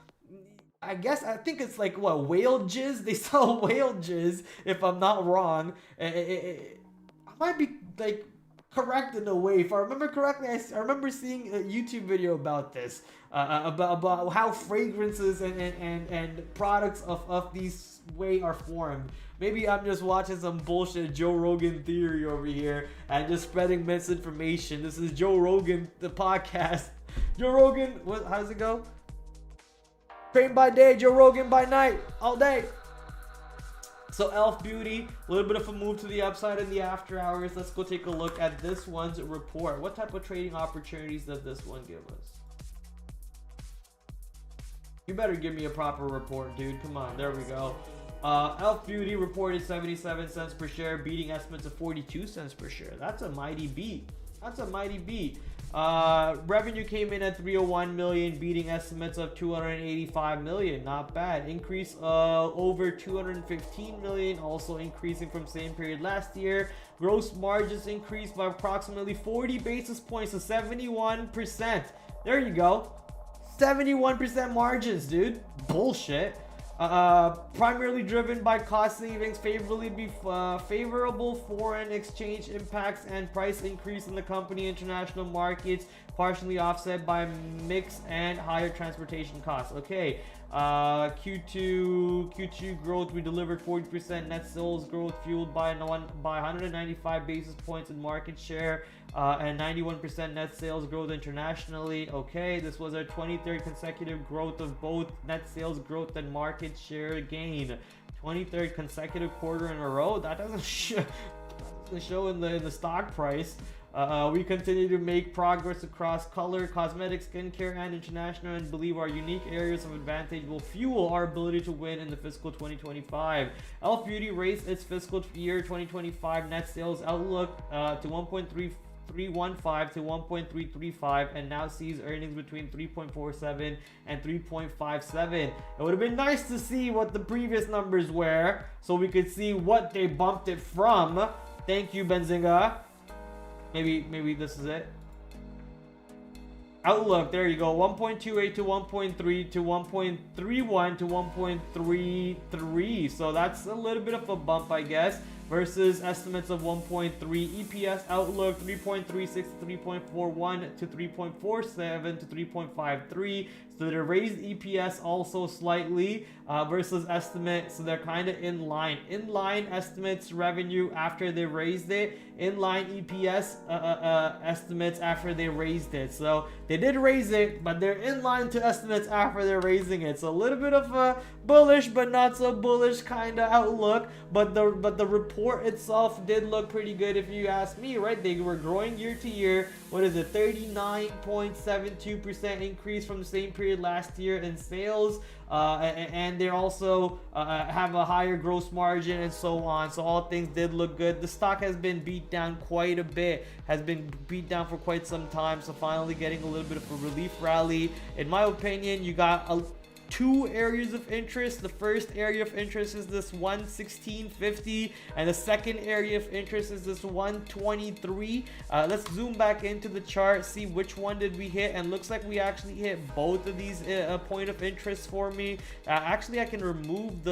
I think it's like, what, whale jizz? They sell whale jizz, if I'm not wrong. I might be like correct in a way. If I remember correctly, I remember seeing a YouTube video about this, about how fragrances and products of these way are formed. Maybe I'm just watching some bullshit Joe Rogan theory over here and just spreading misinformation. This is Joe Rogan, the podcast. Joe Rogan, how does it go? Train by day, Joe Rogan by night, all day. So Elf Beauty, a little bit of a move to the upside in the after hours. Let's go take a look at this one's report. What type of trading opportunities does this one give us? You better give me a proper report, dude. Come on, there we go. Elf Beauty reported 77 cents per share, beating estimates of 42 cents per share. That's a mighty beat. That's a mighty beat. Revenue came in at 301 million, beating estimates of 285 million. Not bad. Increase over 215 million, also increasing from same period last year. Gross margins increased by approximately 40 basis points to 71%. There you go. 71% margins, dude. Bullshit. Primarily driven by cost savings, favorable foreign exchange impacts, and price increase in the company international markets, partially offset by mix and higher transportation costs. Okay, Q2 growth, we delivered 40% net sales growth, fueled by 195 basis points in market share, and 91% net sales growth internationally. Okay, this was our 23rd consecutive growth of both net sales growth and market share gain. 23rd consecutive quarter in a row. That doesn't show in the stock price. We continue to make progress across color, cosmetics, skincare, and international, and believe our unique areas of advantage will fuel our ability to win in the fiscal 2025. Elf Beauty raised its fiscal year 2025 net sales outlook to 1.315 to 1.335 and now sees earnings between 3.47 and 3.57. It would have been nice to see what the previous numbers were so we could see what they bumped it from. Thank you, Benzinga. Maybe this is it. Outlook, there you go. 1.28 to 1.3 to 1.31 to 1.33. So that's a little bit of a bump, I guess, versus estimates of 1.3. EPS outlook 3.36 to 3.41 to 3.47 to 3.53. So they raised EPS also slightly versus estimate. So they're kind of in line. In line estimates revenue after they raised it. In line EPS estimates after they raised it. So they did raise it, but they're in line to estimates after they're raising it. So a little bit of a bullish but not so bullish kind of outlook. But the report itself did look pretty good if you ask me, right? They were growing year to year. What is it? 39.72% increase from the same period last year in sales. And they also have a higher gross margin and so on. So all things did look good. The stock has been beat down quite a bit, has been beat down for quite some time. So finally getting a little bit of a relief rally. In my opinion, you got two areas of interest. The first area of interest is this 116.50 and the second area of interest is this 123. Let's zoom back into the chart, see which one did we hit, and looks like we actually hit both of these point of interest for me. Actually, I can remove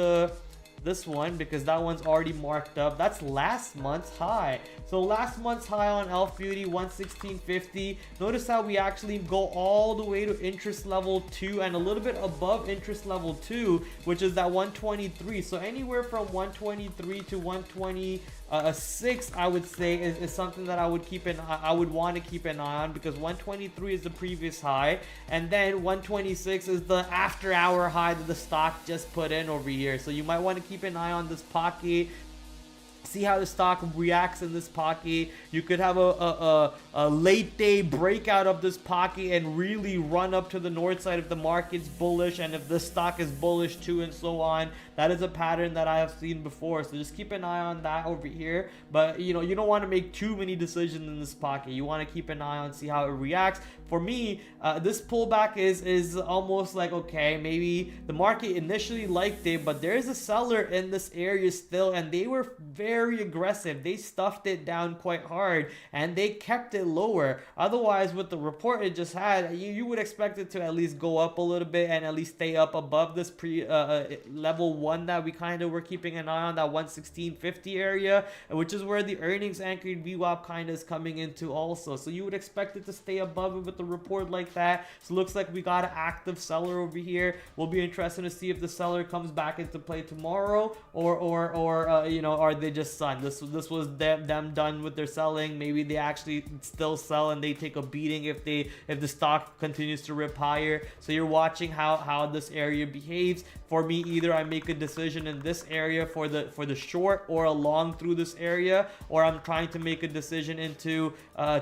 this one because that one's already marked up. That's last month's high. So last month's high on Elf Beauty 116.50. Notice how we actually go all the way to interest level 2 and a little bit above interest level 2, which is that 123. So anywhere from 123 to 126, I would say is something that I would want to keep an eye on, because 123 is the previous high and then 126 is the after hour high that the stock just put in over here. So you might want to keep an eye on this pocket, see how the stock reacts in this pocket. You could have a late day breakout of this pocket and really run up to the north side if the market's bullish and if the stock is bullish too, and so on. That is a pattern that I have seen before, so just keep an eye on that over here. But you know, you don't want to make too many decisions in this pocket. You want to keep an eye on, see how it reacts. For me, this pullback is almost like, okay, maybe the market initially liked it, but there's a seller in this area still, and they were very aggressive. They stuffed it down quite hard and they kept it lower. Otherwise, with the report it just had, you would expect it to at least go up a little bit and at least stay up above this level 1 that we kind of were keeping an eye on, that 116.50 area, which is where the earnings anchored VWAP kind of is coming into also. So you would expect it to stay above it with the report like that. So looks like we got an active seller over here. We'll be interested to see if the seller comes back into play tomorrow, or you know, are they just done? This was them done with their selling. Maybe they actually still sell and they take a beating if the stock continues to rip higher. So you're watching how this area behaves. For me, either I make a decision in this area for the short or a long through this area, or I'm trying to make a decision into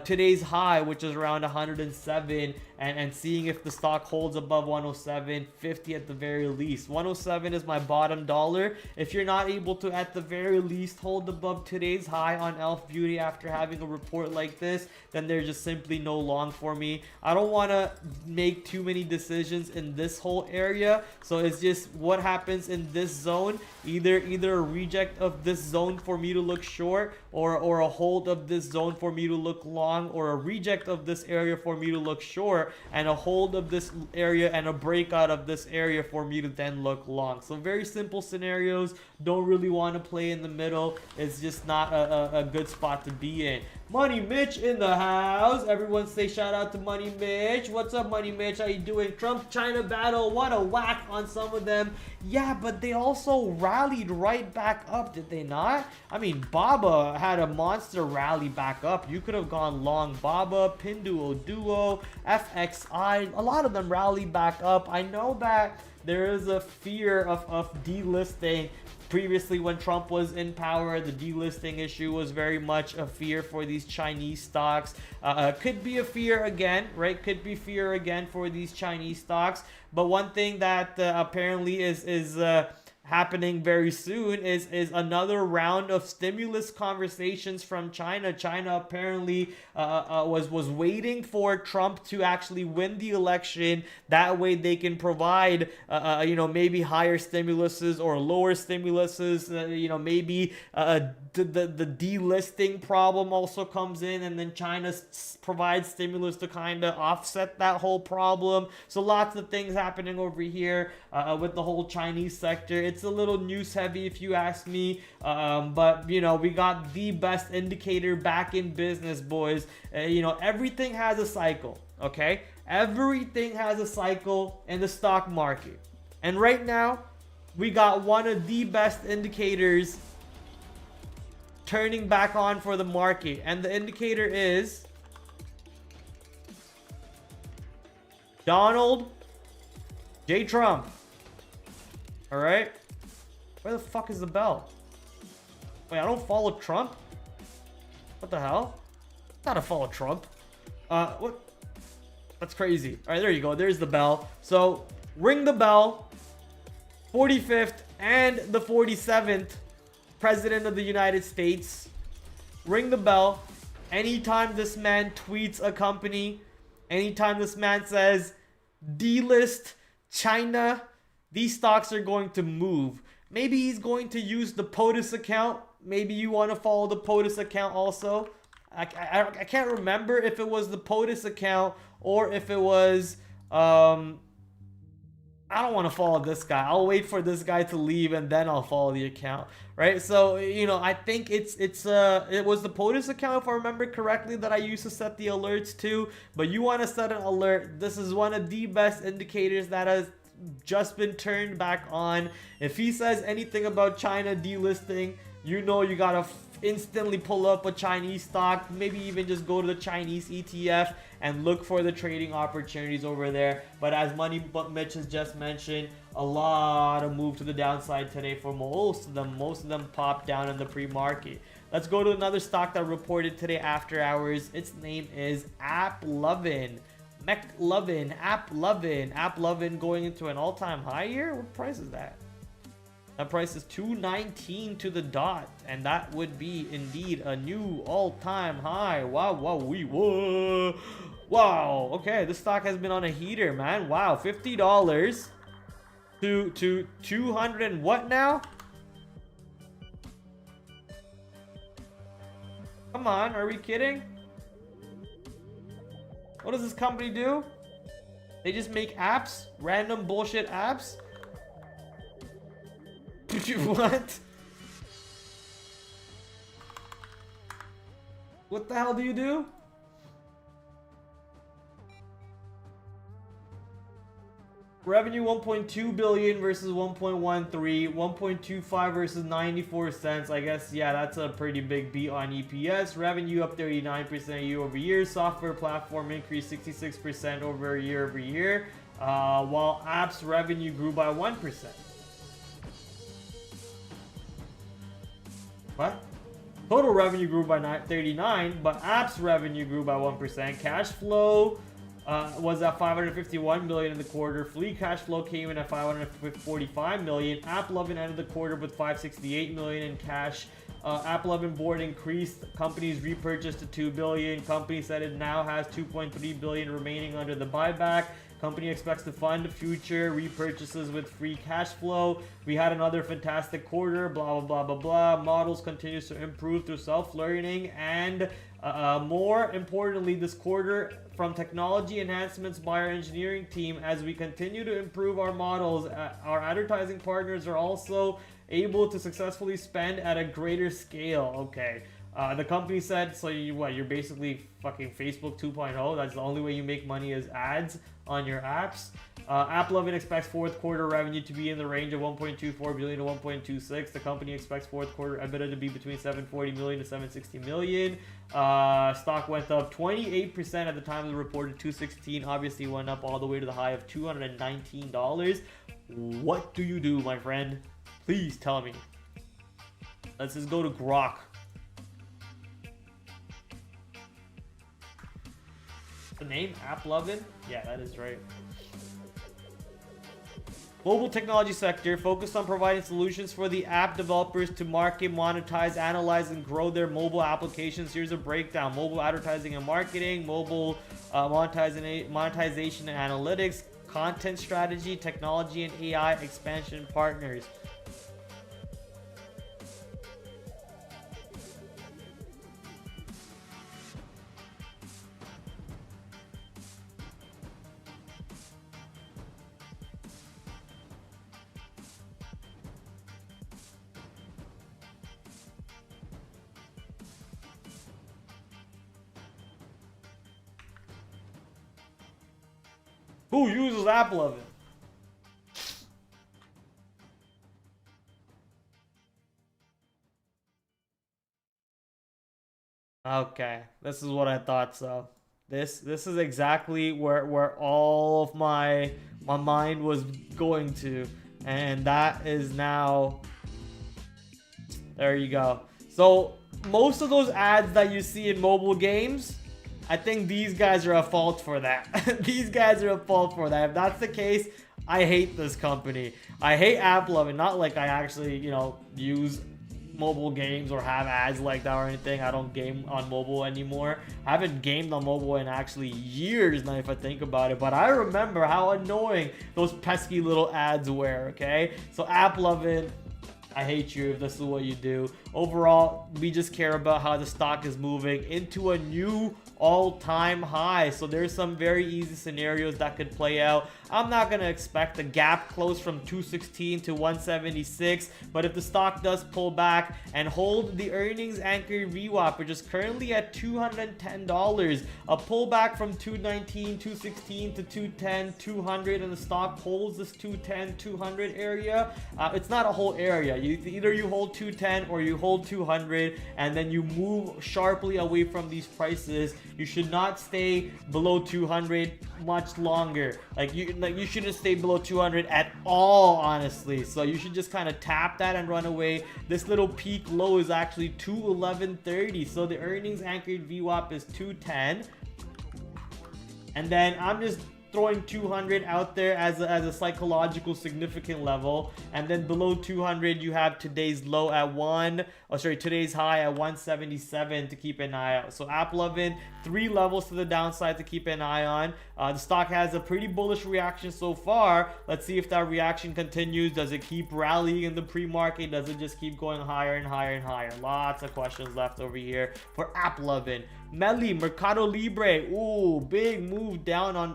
today's high, which is around 107, and seeing if the stock holds above 107.50 at the very least. 107 is my bottom dollar. If you're not able to at the very least hold above today's high on Elf Beauty after having a report like this, then there's just simply no long for me. I don't want to make too many decisions in this whole area, so it's just what happens in this zone. Either a reject of this zone for me to look short, or a hold of this zone for me to look long, or a reject of this area for me to look short, and a hold of this area and a breakout of this area for me to then look long. So very simple scenarios. Don't really want to play in the middle. It's just not a good spot to be in. Money Mitch in the house. Everyone say shout out to Money Mitch. What's up, Money Mitch? How you doing? Trump-China battle. What a whack on some of them. Yeah, but they also rallied right back up, did they not? I mean, Baba had a monster rally back up. You could have gone long Baba, Pinduoduo, FXI. A lot of them rallied back up. I know that there is a fear of delisting. Previously, when Trump was in power, the delisting issue was very much a fear for these these Chinese stocks. Could be a fear again, right? Could be fear again for these Chinese stocks. But one thing that apparently is happening very soon is another round of stimulus conversations from China. China apparently was waiting for Trump to actually win the election. That way they can provide maybe higher stimuluses or lower stimuluses. Maybe the delisting problem also comes in, and then China provides stimulus to kind of offset that whole problem. So lots of things happening over here with the whole Chinese sector. It's a little news heavy if you ask me, but we got the best indicator back in business, boys. Everything has a cycle, okay? Everything has a cycle in the stock market, and right now we got one of the best indicators turning back on for the market, and the indicator is Donald J. Trump. All right, where the fuck is the bell? Wait, I don't follow Trump? What the hell? Gotta follow Trump. What? That's crazy. All right, there you go. There's the bell. So ring the bell. 45th and the 47th President of the United States. Ring the bell. Anytime this man tweets a company, anytime this man says delist China, these stocks are going to move. Maybe he's going to use the POTUS account. Maybe you want to follow the POTUS account also. I can't remember if it was the POTUS account or if it was I don't want to follow this guy. I'll wait for this guy to leave and then I'll follow the account, right? So I think it was the POTUS account, if I remember correctly, that I used to set the alerts to. But you want to set an alert. This is one of the best indicators that has just been turned back on. If he says anything about China delisting, you gotta instantly pull up a Chinese stock, maybe even just go to the Chinese ETF and look for the trading opportunities over there. But as Money Mitch has just mentioned, a lot of move to the downside today for most of them. Most of them popped down in the pre-market. Let's go to another stock that reported today after hours. Its name is AppLovin. AppLovin going into an all-time high here. What price is that? That price is $219 to the dot, and that would be indeed a new all-time high. Wow. Okay, this stock has been on a heater, man. Wow, $50 to 200 and what now? Come on, are we kidding? What does this company do? They just make apps, random bullshit apps. What? What the hell do you do? Revenue 1.2 billion versus 1.13, 1.25 versus 94 cents. I guess, yeah, that's a pretty big beat on EPS. Revenue up 39% year over year. Software platform increased 66% over year, while apps revenue grew by 1%. What? Total revenue grew by 39, but apps revenue grew by 1%. Cash flow was at 551 million in the quarter. Free cash flow came in at 545 million. AppLovin ended the quarter with 568 million in cash. AppLovin board increased. Company's repurchased to 2 billion. Company said it now has 2.3 billion remaining under the buyback. Company expects to fund future repurchases with free cash flow. We had another fantastic quarter, blah, blah, blah, blah, blah. Models continues to improve through self-learning. And more importantly, this quarter, from technology enhancements by our engineering team, as we continue to improve our models, our advertising partners are also able to successfully spend at a greater scale. Okay. The company said, so you're basically fucking Facebook 2.0. That's the only way you make money is ads on your apps. AppLovin expects fourth quarter revenue to be in the range of 1.24 billion to 1.26. The company expects fourth quarter EBITDA to be between 740 million to 760 million. Stock went up 28% at the time of the report to 216. Obviously went up all the way to the high of $219. What do you do, my friend? Please tell me. Let's just go to Grok. The name AppLovin? Yeah, that is right. Mobile technology sector focused on providing solutions for the app developers to market, monetize, analyze, and grow their mobile applications. Here's a breakdown: mobile advertising and marketing, mobile monetization and analytics, content strategy, technology and AI expansion partners. Who uses AppLovin? Okay, this is what I thought. So this is exactly where all of my mind was going to, and that is now. There you go. So most of those ads that you see in mobile games, I think these guys are at fault for that. These guys are at fault for that. If that's the case, I hate this company. I hate AppLovin. Not like I actually, use mobile games or have ads like that or anything. I don't game on mobile anymore. I haven't gamed on mobile in actually years now if I think about it. But I remember how annoying those pesky little ads were, okay? So AppLovin, I hate you if this is what you do. Overall, we just care about how the stock is moving into a new all-time high. So there's some very easy scenarios that could play out. I'm not going to expect a gap close from 216 to 176, but if the stock does pull back and hold the earnings anchored VWAP, which is currently at $210, a pullback from 219, 216 to 210, 200, and the stock holds this 210, 200 area, it's not a whole area. Either you hold 210 or you hold 200, and then you move sharply away from these prices. You should not stay below 200 much longer. Like you shouldn't stay below 200 at all, honestly. So you should just kind of tap that and run away. This little peak low is actually 211.30. So the earnings anchored VWAP is 210. And then I'm just throwing 200 out there as a psychological significant level, and then below 200 you have today's low at today's high at 177 to keep an eye out. So AppLovin, 3 levels to the downside to keep an eye on. The stock has a pretty bullish reaction so far. Let's see if that reaction continues. Does it keep rallying in the pre-market? Does it just keep going higher and higher and higher? Lots of questions left over here for AppLovin. Meli, Mercado Libre, ooh, big move down on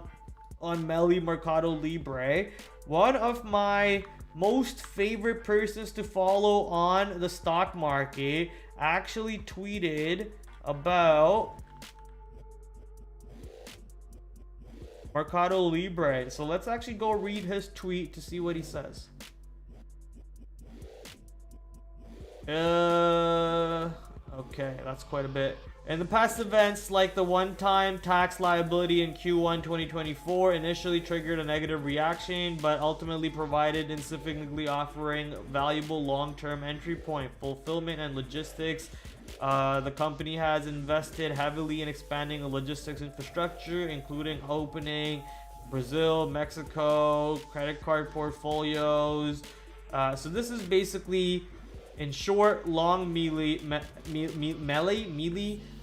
Meli, Mercado Libre. One of my most favorite persons to follow on the stock market actually tweeted about Mercado Libre. So let's actually go read his tweet to see what he says. Okay, that's quite a bit. In the past, events like the one-time tax liability in Q1 2024 initially triggered a negative reaction, but ultimately provided insignificantly offering valuable long-term entry point, fulfillment, and logistics. The company has invested heavily in expanding the logistics infrastructure, including opening Brazil, Mexico, credit card portfolios. So this is basically, in short, long Meli.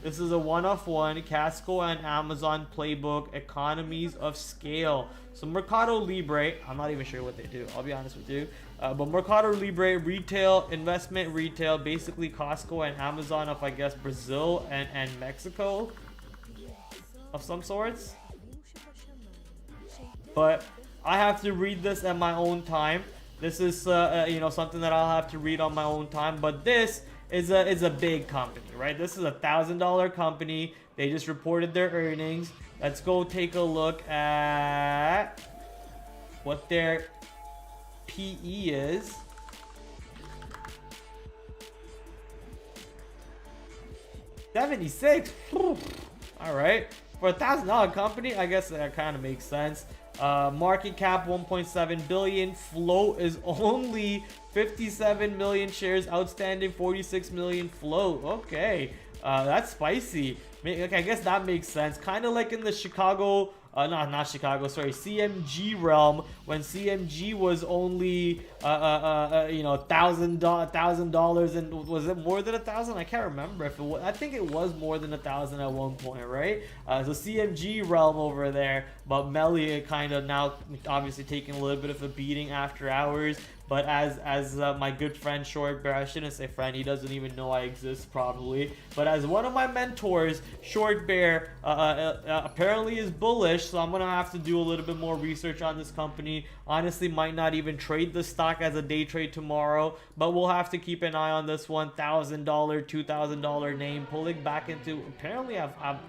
This is a one-of-one Casco and Amazon playbook, economies of scale. So Mercado Libre, I'm not even sure what they do, I'll be honest with you. But Mercado Libre, retail, investment retail, basically Costco and Amazon of, I guess, Brazil and Mexico of some sorts. But I have to read this at my own time. This is something that I'll have to read on my own time. But this is a big company, right? This is $1,000 company. They just reported their earnings. Let's go take a look at what their PE is. $76. All right, for a $1,000 company, I guess that kind of makes sense. Market cap 1.7 billion. Float is only 57 million shares outstanding, 46 million float. Okay, that's spicy. Okay, I guess that makes sense. Kind of like in the Chicago, not Chicago, sorry, CMG realm, when CMG was only, you know, $1,000, and was it more than 1,000? I can't remember if it was. I think it was more than 1,000 at one point, right? So CMG realm over there, but Melly kind of now obviously taking a little bit of a beating after hours. But as my good friend Short Bear, I shouldn't say friend, he doesn't even know I exist probably. But as one of my mentors, Short Bear apparently is bullish, so I'm gonna have to do a little bit more research on this company. Honestly, might not even trade the stock as a day trade tomorrow, but we'll have to keep an eye on this $1,000, $2,000 name pulling back into. Apparently, I've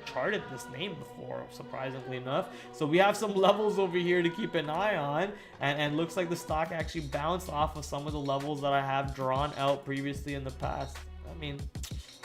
charted this name before, surprisingly enough. So we have some levels over here to keep an eye on, and looks like the stock actually bounced off of some of the levels that I have drawn out previously in the past. I mean,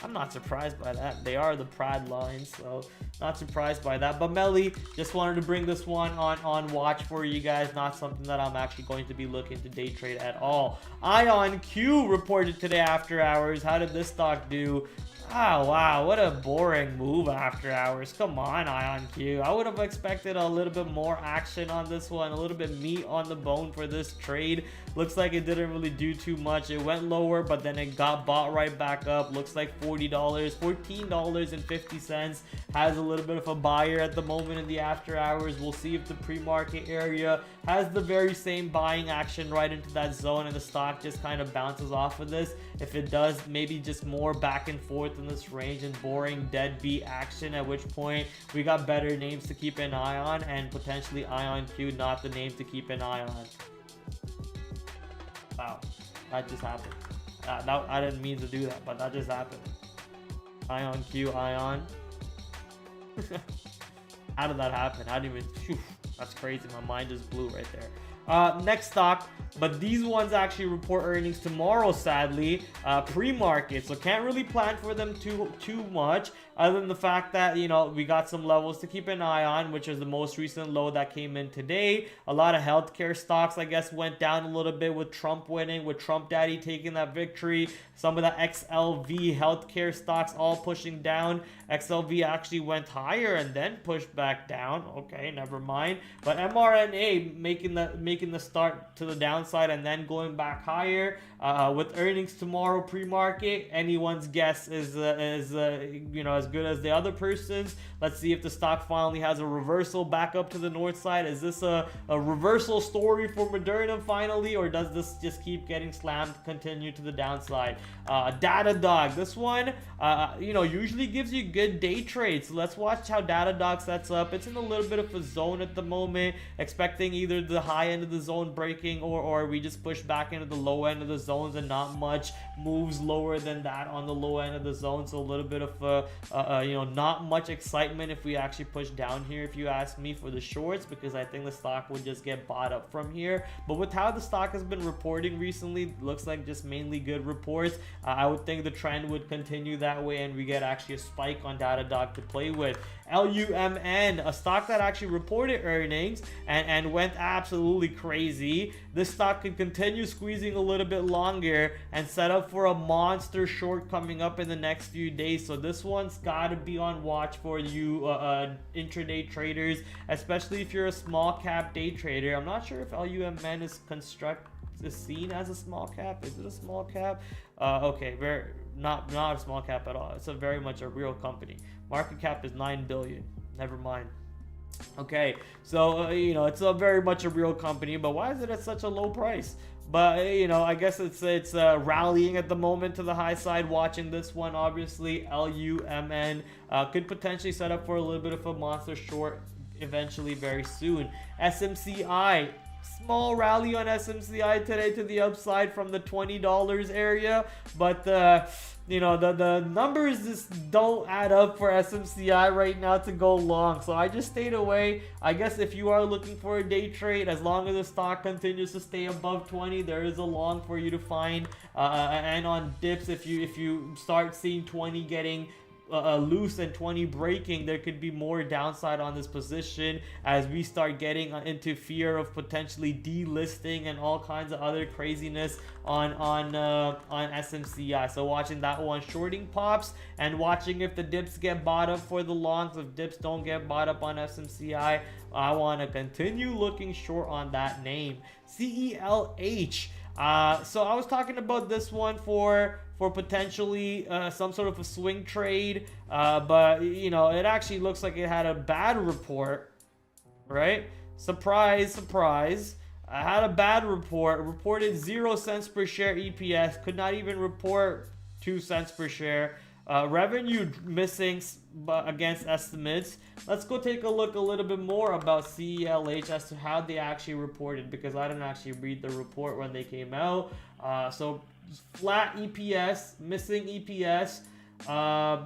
I'm not surprised by that. They are the Prad lines, so not surprised by that. But Melly, just wanted to bring this one on watch for you guys. Not something that I'm actually going to be looking to day trade at all. Ion Q reported today after hours. How did this stock do? Oh, wow, what a boring move after hours. Come on, Ion Q. I would have expected a little bit more action on this one, a little bit meat on the bone for this trade. Looks like it didn't really do too much. It went lower, but then it got bought right back up. Looks like $40, $14.50. Has a little bit of a buyer at the moment in the after hours. We'll see if the pre-market area has the very same buying action right into that zone, and the stock just kind of bounces off of this. If it does, maybe just more back and forth in this range and boring deadbeat action, at which point we got better names to keep an eye on, and potentially Ion Q not the name to keep an eye on. Wow, that just happened. I didn't mean to do that, but that just happened. Ion Q, Ion. How did that happen? I didn't even. Phew, that's crazy. My mind just blew right there. Next stock, but these ones actually report earnings tomorrow, sadly, pre-market, so can't really plan for them too much, other than the fact that, you know, we got some levels to keep an eye on, which is the most recent low that came in today. A lot of healthcare stocks, I guess, went down a little bit with Trump winning, with Trump Daddy taking that victory. Some of the XLV healthcare stocks all pushing down. XLV actually went higher and then pushed back down. Okay, never mind. But mRNA making the start to the downside and then going back higher. With earnings tomorrow pre-market, anyone's guess is you know, as good as the other person's. Let's see if the stock finally has a reversal back up to the north side. Is this a reversal story for Moderna finally, or does this just keep getting slammed, continue to the downside? Datadog, this one you know, usually gives you good day trades. So let's watch how Datadog sets up. It's in a little bit of a zone at the moment, expecting either the high end of the zone breaking, or we just push back into the low end of the zones, and not much moves lower than that on the low end of the zone. So a little bit of you know, not much excitement if we actually push down here, if you ask me, for the shorts, because I think the stock would just get bought up from here. But with how the stock has been reporting recently, looks like just mainly good reports. I would think the trend would continue that way, and we get actually a spike on Datadog to play with. LUMN, a stock that actually reported earnings and went absolutely crazy. This stock could continue squeezing a little bit longer and set up for a monster short coming up in the next few days. So this one's got to be on watch for you intraday traders, especially if you're a small cap day trader. I'm not sure if LUMN is seen as a small cap. Is it a small cap? Okay, not a small cap at all. It's very much a real company. Market cap is 9 billion. Never mind. Okay, so you know, it's very much a real company, but why is it at such a low price? But you know, I guess it's rallying at the moment to the high side. Watching this one, obviously, LUMN could potentially set up for a little bit of a monster short eventually very soon. SMCI. Small rally on SMCI today to the upside from the $20 area, but you know, the numbers just don't add up for SMCI right now to go long, so I just stayed away. I guess if you are looking for a day trade, as long as the stock continues to stay above 20, there is a long for you to find. And on dips, if you start seeing 20 getting loose and 20 breaking, there could be more downside on this position as we start getting into fear of potentially delisting and all kinds of other craziness on SMCI. So watching that one, shorting pops and watching if the dips get bought up for the longs. If dips don't get bought up on SMCI, I want to continue looking short on that name. CELH. So I was talking about this one for potentially some sort of a swing trade, but you know, it actually looks like it had a bad report, right? Surprise, surprise. I had a bad report. Reported 0 cents per share EPS. Could not even report 2 cents per share. Revenue missing against estimates. Let's go take a look a little bit more about CELH as to how they actually reported, because I didn't actually read the report when they came out. So flat EPS, missing EPS.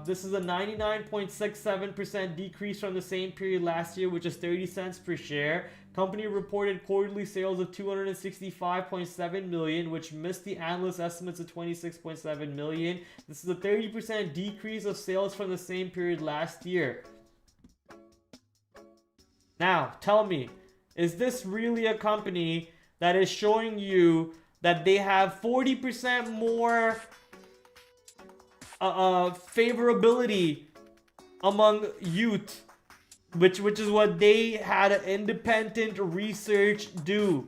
This is a 99.67% decrease from the same period last year, which is 30 cents per share. Company reported quarterly sales of 265.7 million, which missed the analyst estimates of 26.7 million. This is a 30% decrease of sales from the same period last year. Now, tell me, is this really a company that is showing you that they have 40% more favorability among youth, which is what they had an independent research do?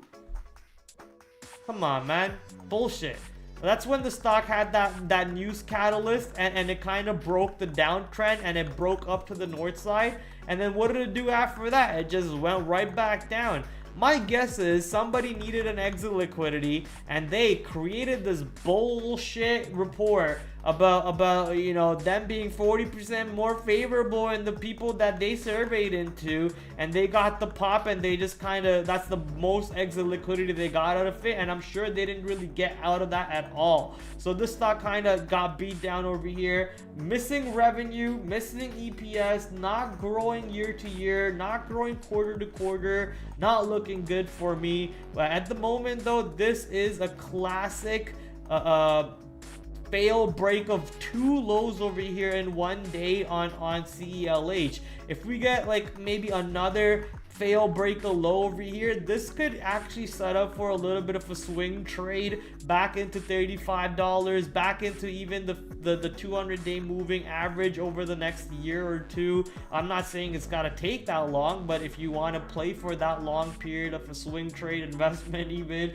Come on, man. Bullshit. That's when the stock had that news catalyst, and it kind of broke the downtrend, and it broke up to the north side. And then what did it do after that? It just went right back down. My guess is somebody needed an exit liquidity, and they created this bullshit report about you know, them being 40% more favorable in the people that they surveyed into, and they got the pop, and they just kind of, that's the most exit liquidity they got out of it, and I'm sure they didn't really get out of that at all. So this stock kind of got beat down over here. Missing revenue, missing EPS, not growing year to year, not growing quarter to quarter, not looking good for me. But at the moment though, this is a classic fail break of 2 lows over here in one day on CELH. If we get like maybe another fail break a low over here, this could actually set up for a little bit of a swing trade back into $35, back into even the 200-day moving average over the next year or two. I'm not saying it's got to take that long, but if you want to play for that long period of a swing trade investment, even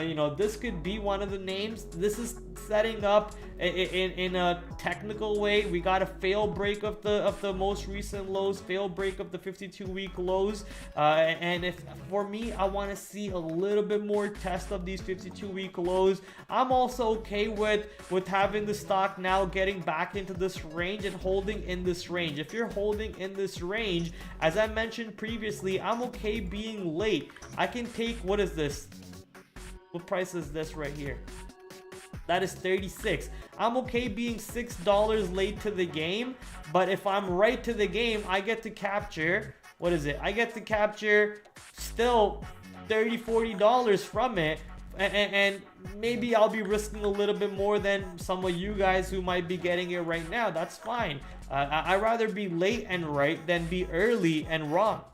you know, this could be one of the names. This is setting up in a technical way. We got a fail break of the most recent lows, fail break of the 52-week lows, and if for me, I want to see a little bit more test of these 52-week lows. I'm also okay with having the stock now getting back into this range and holding in this range. If you're holding in this range, as I mentioned previously, I'm okay being late. I can take, what is this? What price is this right here? That is 36. I'm okay being $6 late to the game, but if I'm right to the game, I get to capture, what is it? I get to capture still $30-40 from it. And maybe I'll be risking a little bit more than some of you guys who might be getting it right now. That's fine. I'd rather be late and right than be early and wrong.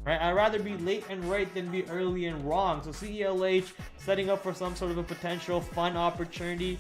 Right? I'd rather be late and right than be early and wrong. So CELH setting up for some sort of a potential fun opportunity,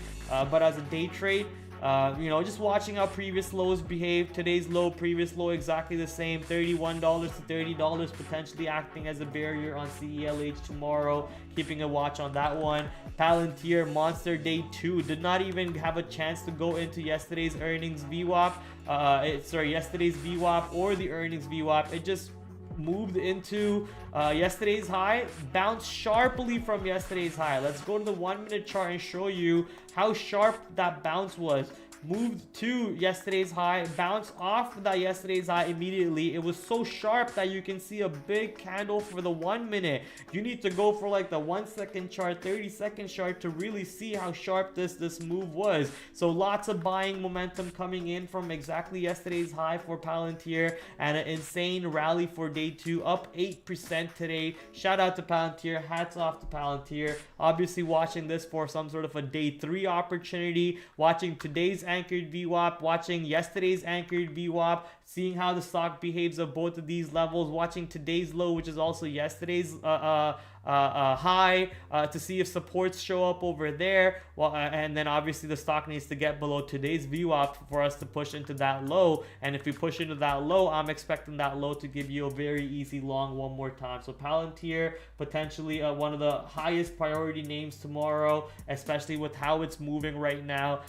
but as a day trade, you know, just watching how previous lows behave. Today's low, previous low, exactly the same. $31 to $30 potentially acting as a barrier on CELH tomorrow. Keeping a watch on that one. Palantir monster day 2 did not even have a chance to go into yesterday's earnings VWAP. Yesterday's VWAP or the earnings VWAP. It just moved into yesterday's high, bounced sharply from yesterday's high. Let's go to the 1-minute chart and show you how sharp that bounce was. Moved to yesterday's high, bounced off that yesterday's high immediately. It was so sharp that you can see a big candle for the 1 minute. You need to go for like the 1-second chart, 30-second chart to really see how sharp this move was. So lots of buying momentum coming in from exactly yesterday's high for Palantir, and an insane rally for day 2, up 8% today. Shout out to Palantir, hats off to Palantir. Obviously watching this for some sort of a day 3 opportunity, watching today's anchored VWAP, watching yesterday's anchored VWAP, seeing how the stock behaves at both of these levels, watching today's low, which is also yesterday's high, to see if supports show up over there. Well, and then obviously the stock needs to get below today's VWAP for us to push into that low. And if we push into that low, I'm expecting that low to give you a very easy long one more time. So Palantir, potentially one of the highest priority names tomorrow, especially with how it's moving right now.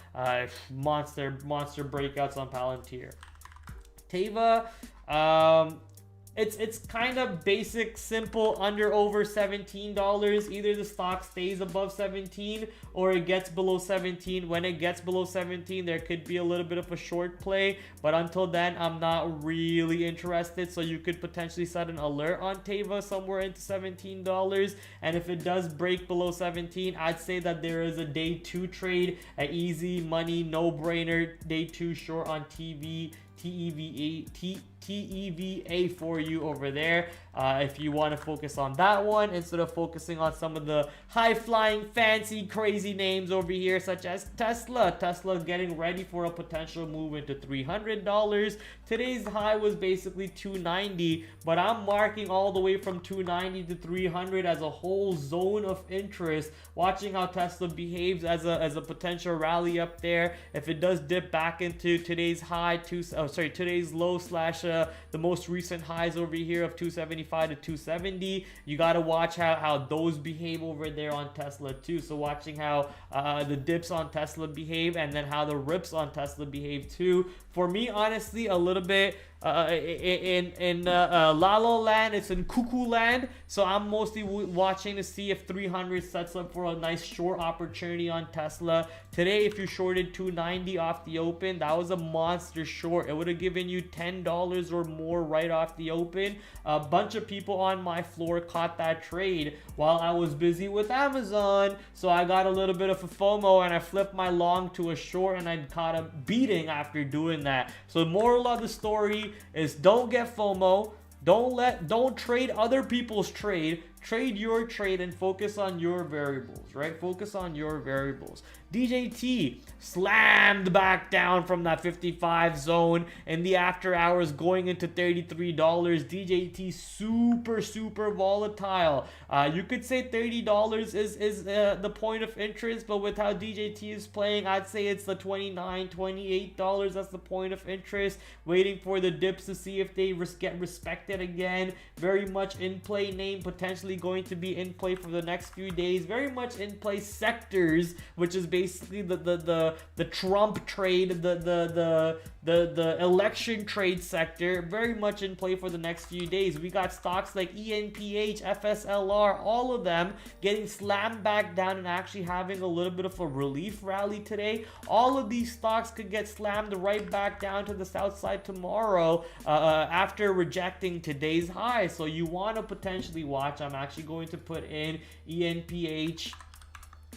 Monster breakouts on Palantir. Teva, it's kind of basic, simple, under over $17. Either the stock stays above 17 or it gets below 17. When it gets below 17, there could be a little bit of a short play, but until then, I'm not really interested. So you could potentially set an alert on Teva somewhere into $17. And if it does break below 17, I'd say that there is a day 2 trade, an easy money, no-brainer day 2 short on TEVA for you over there. If you want to focus on that one instead of focusing on some of the high-flying, fancy, crazy names over here, such as Tesla. Tesla is getting ready for a potential move into $300. Today's high was basically $290, but I'm marking all the way from $290 to $300 as a whole zone of interest, watching how Tesla behaves as a potential rally up there. If it does dip back into today's high, today's low slash the most recent highs over here of 275 to 270, you got to watch how those behave over there on Tesla too. So watching how the dips on Tesla behave, and then how the rips on Tesla behave too. For me, honestly, a little bit in La La Land, it's in Cuckoo Land. So I'm mostly watching to see if 300 sets up for a nice short opportunity on Tesla. Today, if you shorted 290 off the open, that was a monster short. It would have given you $10 or more right off the open. A bunch of people on my floor caught that trade while I was busy with Amazon. So I got a little bit of a FOMO and I flipped my long to a short, and I caught a beating after doing that. So the moral of the story is don't get FOMO. Don't trade other people's trade. Trade your trade and focus on your variables, right? Focus on your variables. DJT slammed back down from that 55 zone in the after hours, going into $33. DJT super volatile. You could say $30 is the point of interest, but with how DJT is playing, I'd say it's the $29, $28. That's the point of interest. Waiting for the dips to see if they get respected again. Very much in play name, potentially going to be in play for the next few days. Very much in play sectors, which is basically the Trump trade, the election trade sector. Very much in play for the next few days. We got stocks like ENPH, FSLR, all of them getting slammed back down and actually having a little bit of a relief rally today. All of these stocks could get slammed right back down to the south side tomorrow after rejecting today's high. So you want to potentially watch. I'm actually going to put in ENPH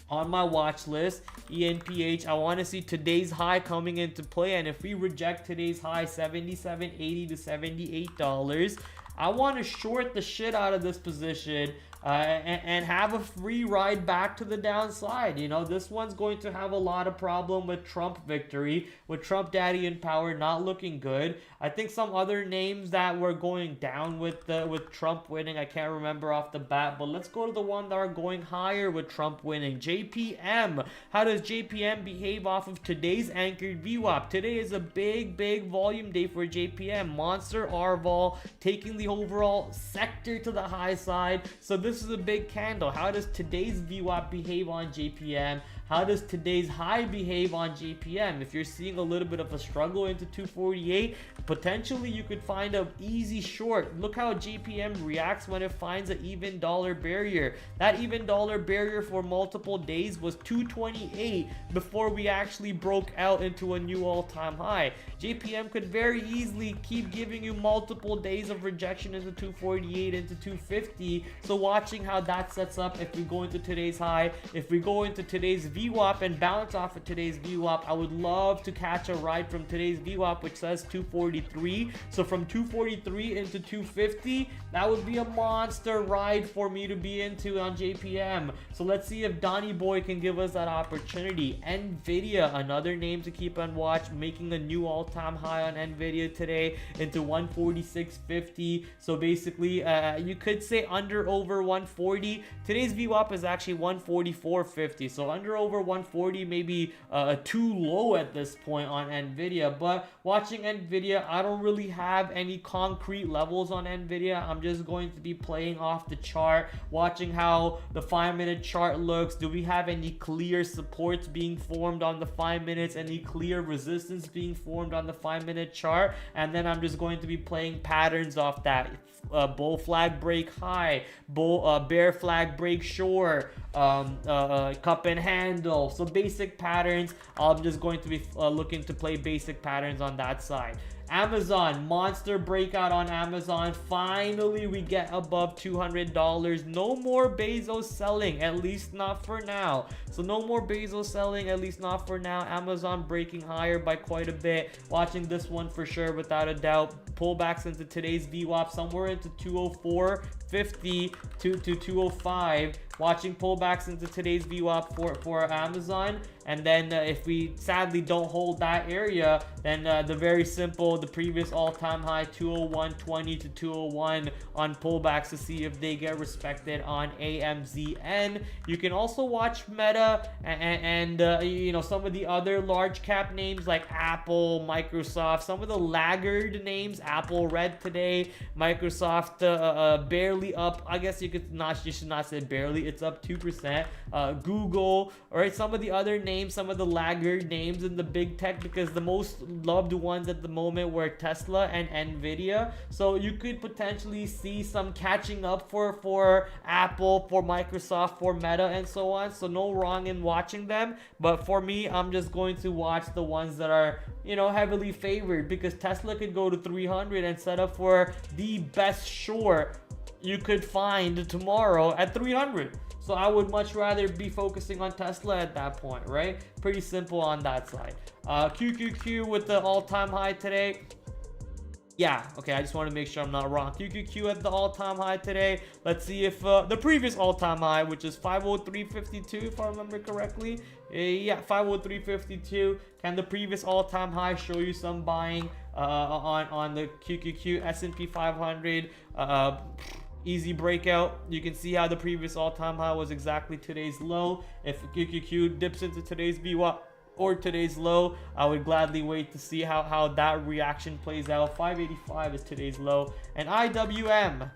on my watch list. ENPH, I want to see today's high coming into play, and if we reject today's high, $77.80 to $78, I want to short the shit out of this position and have a free ride back to the downside. You know, this one's going to have a lot of problem with Trump victory, with Trump daddy in power not looking good. I think some other names that were going down with Trump winning, I can't remember off the bat, but let's go to the one that are going higher with Trump winning. JPM. How does JPM behave off of today's anchored VWAP? Today is a big volume day for JPM. Monster RVol taking the overall sector to the high side. So this is a big candle. How does today's VWAP behave on JPM? How does today's high behave on JPM? If you're seeing a little bit of a struggle into 248, potentially you could find an easy short. Look how JPM reacts when it finds an even dollar barrier. That even dollar barrier for multiple days was 228 before we actually broke out into a new all-time high. JPM could very easily keep giving you multiple days of rejection into 248, into 250. So watching how that sets up if we go into today's high, if we go into today's VWAP and bounce off of today's VWAP. I would love to catch a ride from today's VWAP, which says 243. So from 243 into 250, that would be a monster ride for me to be into on JPM. So let's see if Donnie boy can give us that opportunity. Nvidia, another name to keep on watch, making a new all-time high on Nvidia today into 146.50. So basically you could say under over 140. Today's VWAP is actually 144.50, so under over 140, maybe too low at this point on Nvidia. But watching Nvidia, I don't really have any concrete levels on Nvidia. I'm just going to be playing off the chart, watching how the 5-minute chart looks. Do we have any clear supports being formed on the 5 minutes, any clear resistance being formed on the 5-minute chart? And then I'm just going to be playing patterns off that. Bull flag break high, bear flag break short, cup and handle. So basic patterns. I'm just going to be looking to play basic patterns on that side. Amazon, monster breakout on Amazon. Finally, we get above $200. No more Bezos selling, at least not for now. So no more Bezos selling, at least not for now. Amazon breaking higher by quite a bit. Watching this one for sure, without a doubt. Pullbacks into today's VWAP somewhere into 204.50 to 205. Watching pullbacks into today's VWAP for Amazon. And then if we sadly don't hold that area, then the very simple, the previous all-time high 201.20 to 201 on pullbacks to see if they get respected on AMZN. You can also watch Meta and you know, some of the other large cap names like Apple, Microsoft, some of the laggard names. Apple red today, Microsoft barely up. I guess you should not say barely, it's up 2%. Google, all right, some of the other names, some of the laggard names in the big tech, because the most loved ones at the moment were Tesla and Nvidia. So you could potentially see some catching up for Apple, for Microsoft, for Meta, and so on. So no wrong in watching them, but for me, I'm just going to watch the ones that are, you know, heavily favored, because Tesla could go to 300 and set up for the best short you could find tomorrow at 300. So I would much rather be focusing on Tesla at that point, right? Pretty simple on that side. QQQ with the all-time high today. Yeah, okay, I just want to make sure I'm not wrong. QQQ at the all-time high today. Let's see if the previous all-time high, which is 503.52, if I remember correctly. Yeah, 503.52. Can the previous all-time high show you some buying on the QQQ S&P 500? Easy breakout. You can see how the previous all-time high was exactly today's low. If QQQ dips into today's VWAP or today's low, I would gladly wait to see how that reaction plays out. 585 is today's low. And IWM,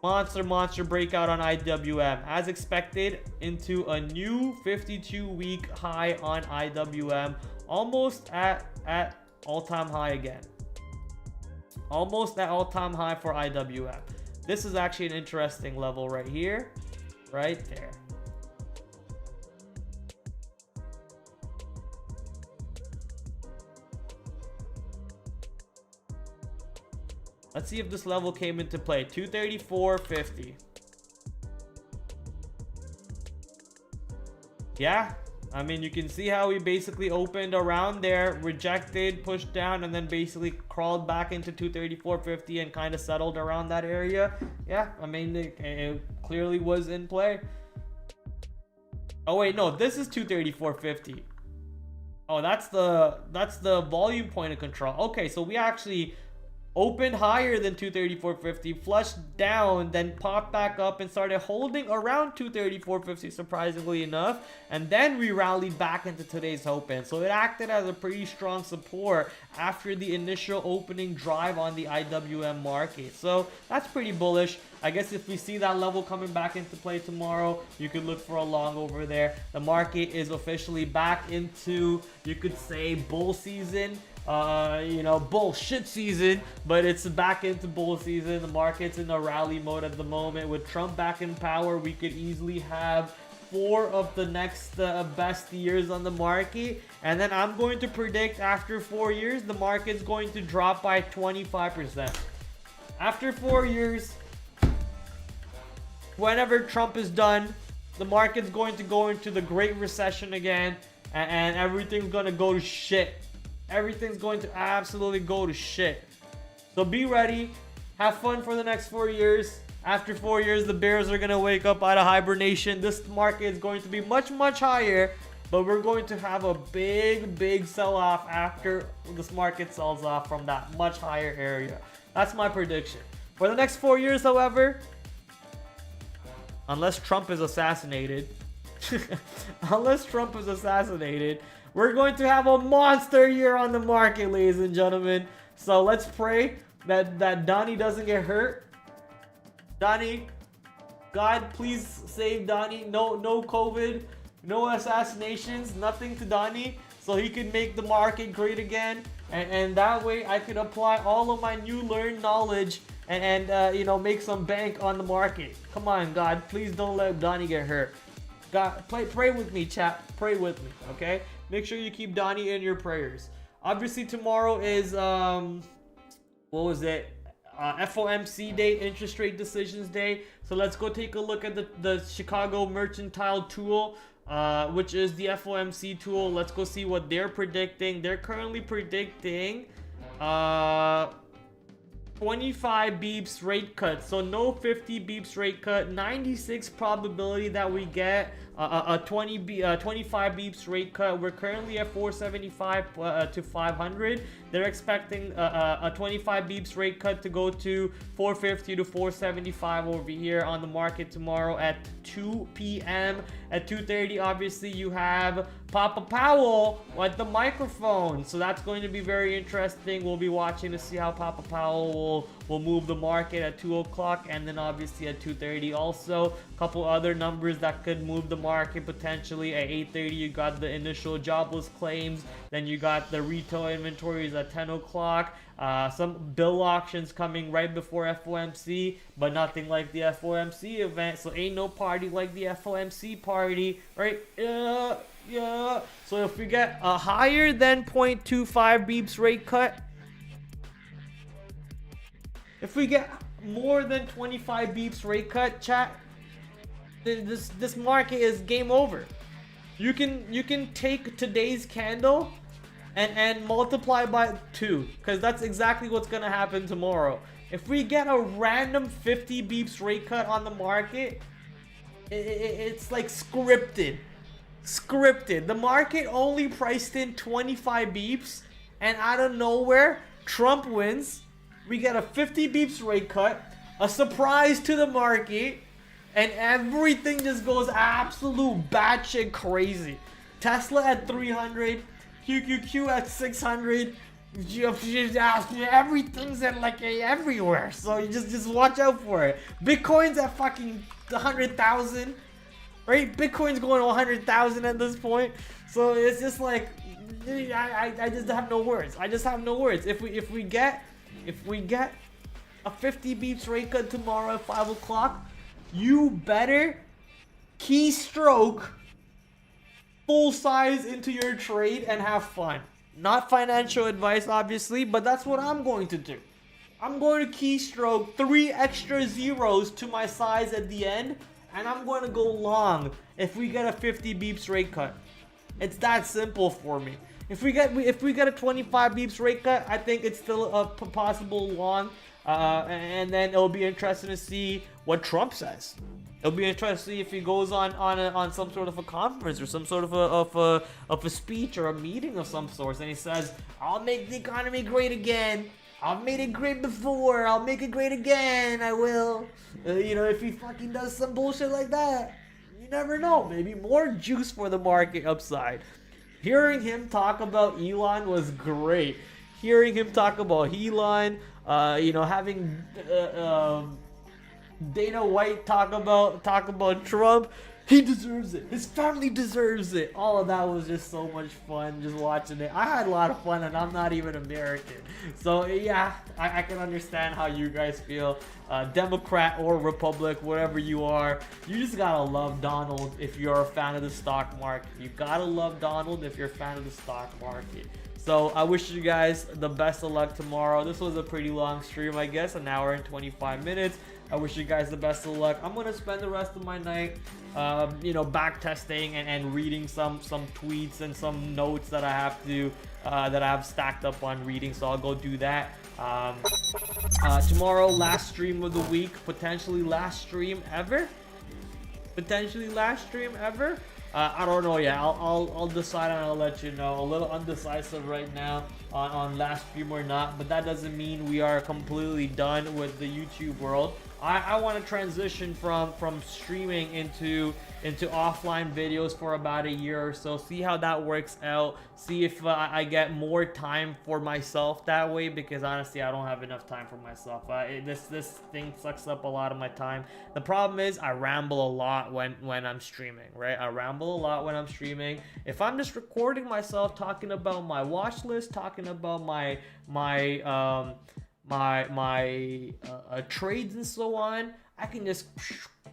monster breakout on IWM, as expected, into a new 52-week high on IWM, almost at all-time high again. Almost at all-time high for IWM. This is actually an interesting level right here, right there. Let's see if this level came into play. 234.50. Yeah, I mean, you can see how we basically opened around there, rejected, pushed down, and then basically crawled back into 234.50 and kind of settled around that area. Yeah, I mean, it clearly was in play. Oh wait, no, this is 234.50. Oh, that's the volume point of control. Okay, so we actually opened higher than 234.50, flushed down, then popped back up and started holding around 234.50, surprisingly enough, and then we rallied back into today's open. So it acted as a pretty strong support after the initial opening drive on the IWM market. So that's pretty bullish. I guess if we see that level coming back into play tomorrow, you could look for a long over there. The market is officially back into, you could say, bull season. You know, bullshit season, but it's back into bull season. The market's in a rally mode at the moment. With Trump back in power, we could easily have 4 of the next best years on the market. And then I'm going to predict after 4 years, the market's going to drop by 25%. After 4 years, whenever Trump is done, the market's going to go into the Great Recession again, and everything's going to go to shit. Everything's going to absolutely go to shit. So be ready. Have fun for the next 4 years. After 4 years, the bears are going to wake up out of hibernation. This market is going to be much, much higher, but we're going to have a big sell-off after this market sells off from that much higher area. That's my prediction. For the next 4 years, however, unless Trump is assassinated, we're going to have a monster year on the market, ladies and gentlemen. So let's pray that Donnie doesn't get hurt. Donnie, God, please save Donnie. No COVID, no assassinations, nothing to Donnie, so he can make the market great again. And that way I can apply all of my new learned knowledge and you know, make some bank on the market. Come on, God, please don't let Donnie get hurt. God, pray with me, chat. Pray with me, okay? Make sure you keep Donnie in your prayers. Obviously, tomorrow is what was it? FOMC day, interest rate decisions day. So let's go take a look at the Chicago Mercantile Tool, which is the FOMC tool. Let's go see what they're predicting. They're currently predicting 25 beeps rate cut, so no 50 beeps rate cut. 96 probability that we get a 25 beeps rate cut. We're currently at 475 to 500. They're expecting a 25 beeps rate cut to go to 450 to 475 over here on the market tomorrow at 2 p.m. At 2:30, obviously, you have Papa Powell at the microphone, so that's going to be very interesting. We'll be watching to see how Papa Powell will move the market at 2 o'clock, and then obviously at 2:30 also. A couple other numbers that could move the market potentially. At 8:30, you got the initial jobless claims, then you got the retail inventories at 10 o'clock. Some bill auctions coming right before FOMC, but nothing like the FOMC event, so ain't no party like the FOMC party, right? Yeah. So if we get a higher than 0.25 beeps rate cut, if we get more than 25 beeps rate cut, chat, then this market is game over. You can take today's candle and multiply by 2, because that's exactly what's gonna happen tomorrow. If we get a random 50 beeps rate cut on the market, it's like scripted. The market only priced in 25 beeps, and out of nowhere, Trump wins. We get a 50 beeps rate cut, a surprise to the market, and everything just goes absolute batshit crazy. Tesla at 300, QQQ at 600, everything's at like everywhere. So you just watch out for it. Bitcoin's at fucking 100,000, right? Bitcoin's going to 100,000 at this point. So it's just like I just have no words. If we get a 50 beeps rate cut tomorrow at 5 o'clock, you better keystroke full size into your trade and have fun. Not financial advice, obviously, but that's what I'm going to do. I'm going to keystroke 3 extra zeros to my size at the end, and I'm going to go long if we get a 50 beeps rate cut. It's that simple for me. If we get a 25 beeps rate cut, I think it's still a possible long, and then it'll be interesting to see what Trump says. It'll be interesting to see if he goes on some sort of a conference or some sort of a speech or a meeting of some sort, and he says, "I'll make the economy great again. I've made it great before. I'll make it great again. I will." You know, if he fucking does some bullshit like that, you never know. Maybe more juice for the market upside. Hearing him talk about Elon was great. Hearing him talk about Elon, you know, having Dana White talk about Trump, he deserves it. His family deserves it. All of that was just so much fun, just watching it. I had a lot of fun, and I'm not even American. So yeah, I can understand how you guys feel. Democrat or Republic, whatever you are, you just gotta love Donald if you're a fan of the stock market. You gotta love Donald if you're a fan of the stock market. So I wish you guys the best of luck tomorrow. This was a pretty long stream, I guess, an hour and 25 minutes. I wish you guys the best of luck. I'm gonna spend the rest of my night, back testing and reading some tweets and some notes that I have to that I have stacked up on reading. So I'll go do that. Tomorrow, last stream of the week, potentially last stream ever. I don't know yet. I'll decide and I'll let you know. A little undecisive right now on last stream or not, but that doesn't mean we are completely done with the YouTube world. I want to transition from streaming into offline videos for about a year or so, see how that works out, see if I get more time for myself that way, because honestly I don't have enough time for myself. This thing sucks up a lot of my time. The problem is I ramble a lot when I'm streaming, right? I ramble a lot when I'm streaming. If I'm just recording myself talking about my watch list, talking about my trades and so on, I can just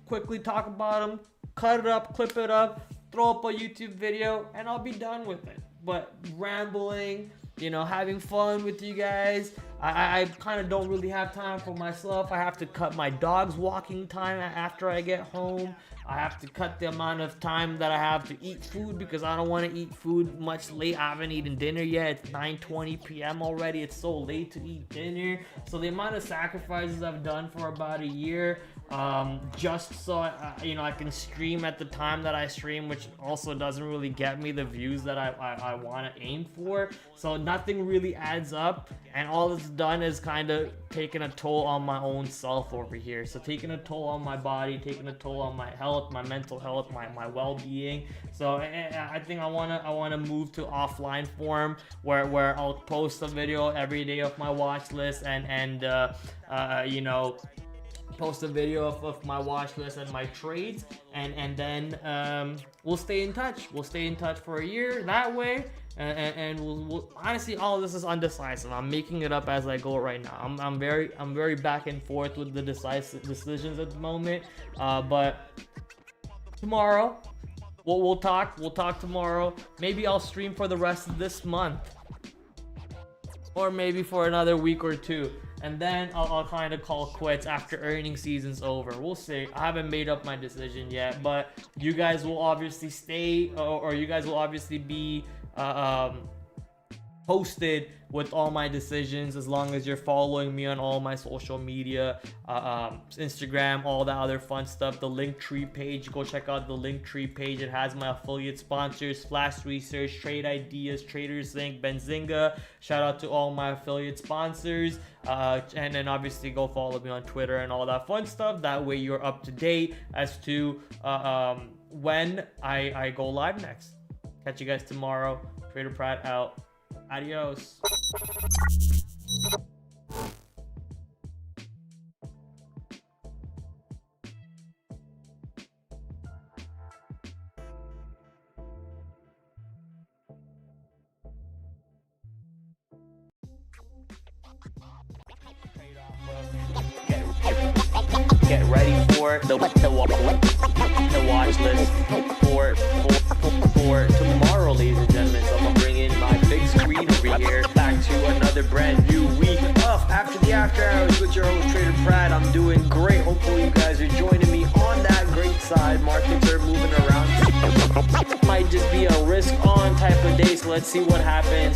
quickly talk about them, cut it up, clip it up, throw up a YouTube video, and I'll be done with it. But rambling, having fun with you guys, I kind of don't really have time for myself. I have to cut my dog's walking time after I get home. I have to cut the amount of time that I have to eat food, because I don't want to eat food much late. I haven't eaten dinner yet. It's 9:20 p.m. already. It's so late to eat dinner. So the amount of sacrifices I've done for about a year, just so I can stream at the time that I stream, which also doesn't really get me the views that I want to aim for. So nothing really adds up, and all it's done is kind of taking a toll on my own self over here. So taking a toll on my body, taking a toll on my health, my mental health, my well-being. So I think I wanna move to offline form where I'll post a video every day of my watch list and post a video of my watch list and my trades, and then we'll stay in touch. We'll stay in touch for a year that way. And we'll honestly, all of this is undecisive. I'm making it up as I go right now. I'm very back and forth with the decisions at the moment. But tomorrow, we'll talk tomorrow. Maybe I'll stream for the rest of this month, or maybe for another week or two, and then I'll kind of call quits after earnings season's over. We'll see. I haven't made up my decision yet, but you guys will obviously stay, or you guys will obviously be posted with all my decisions, as long as you're following me on all my social media, Instagram, all that other fun stuff. The Linktree page, go check out the Linktree page. It has my affiliate sponsors: Flash Research, Trade Ideas, Traders Inc, Benzinga. Shout out to all my affiliate sponsors, and then obviously go follow me on Twitter and all that fun stuff. That way you're up to date as to when I go live next. Catch you guys tomorrow. TraderPrad out. Adios. Get ready for the watch list for tomorrow, ladies and gentlemen. So I'm gonna bring in my big screen over here, back to another brand new week of After the After Hours with your host TraderPrad. I'm doing great. Hopefully you guys are joining me on that great side. Markets are moving around. Might just be a risk on type of day, so let's see what happens.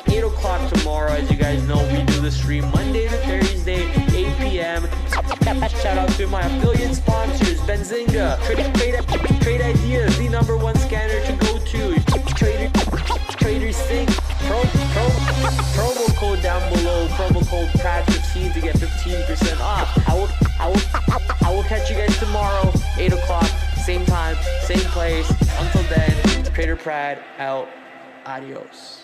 8 o'clock tomorrow. As you guys know, we do the stream Monday to Thursday, 8 p.m. Shout out to my affiliate sponsors: Benzinga, Trade Ideas, the #1 scanner to go to, Traders Inc. Promo code down below, promo code PRAD15 to get 15% off. I will catch you guys tomorrow, 8 o'clock, same time, same place. Until then, TraderPrad out. Adios.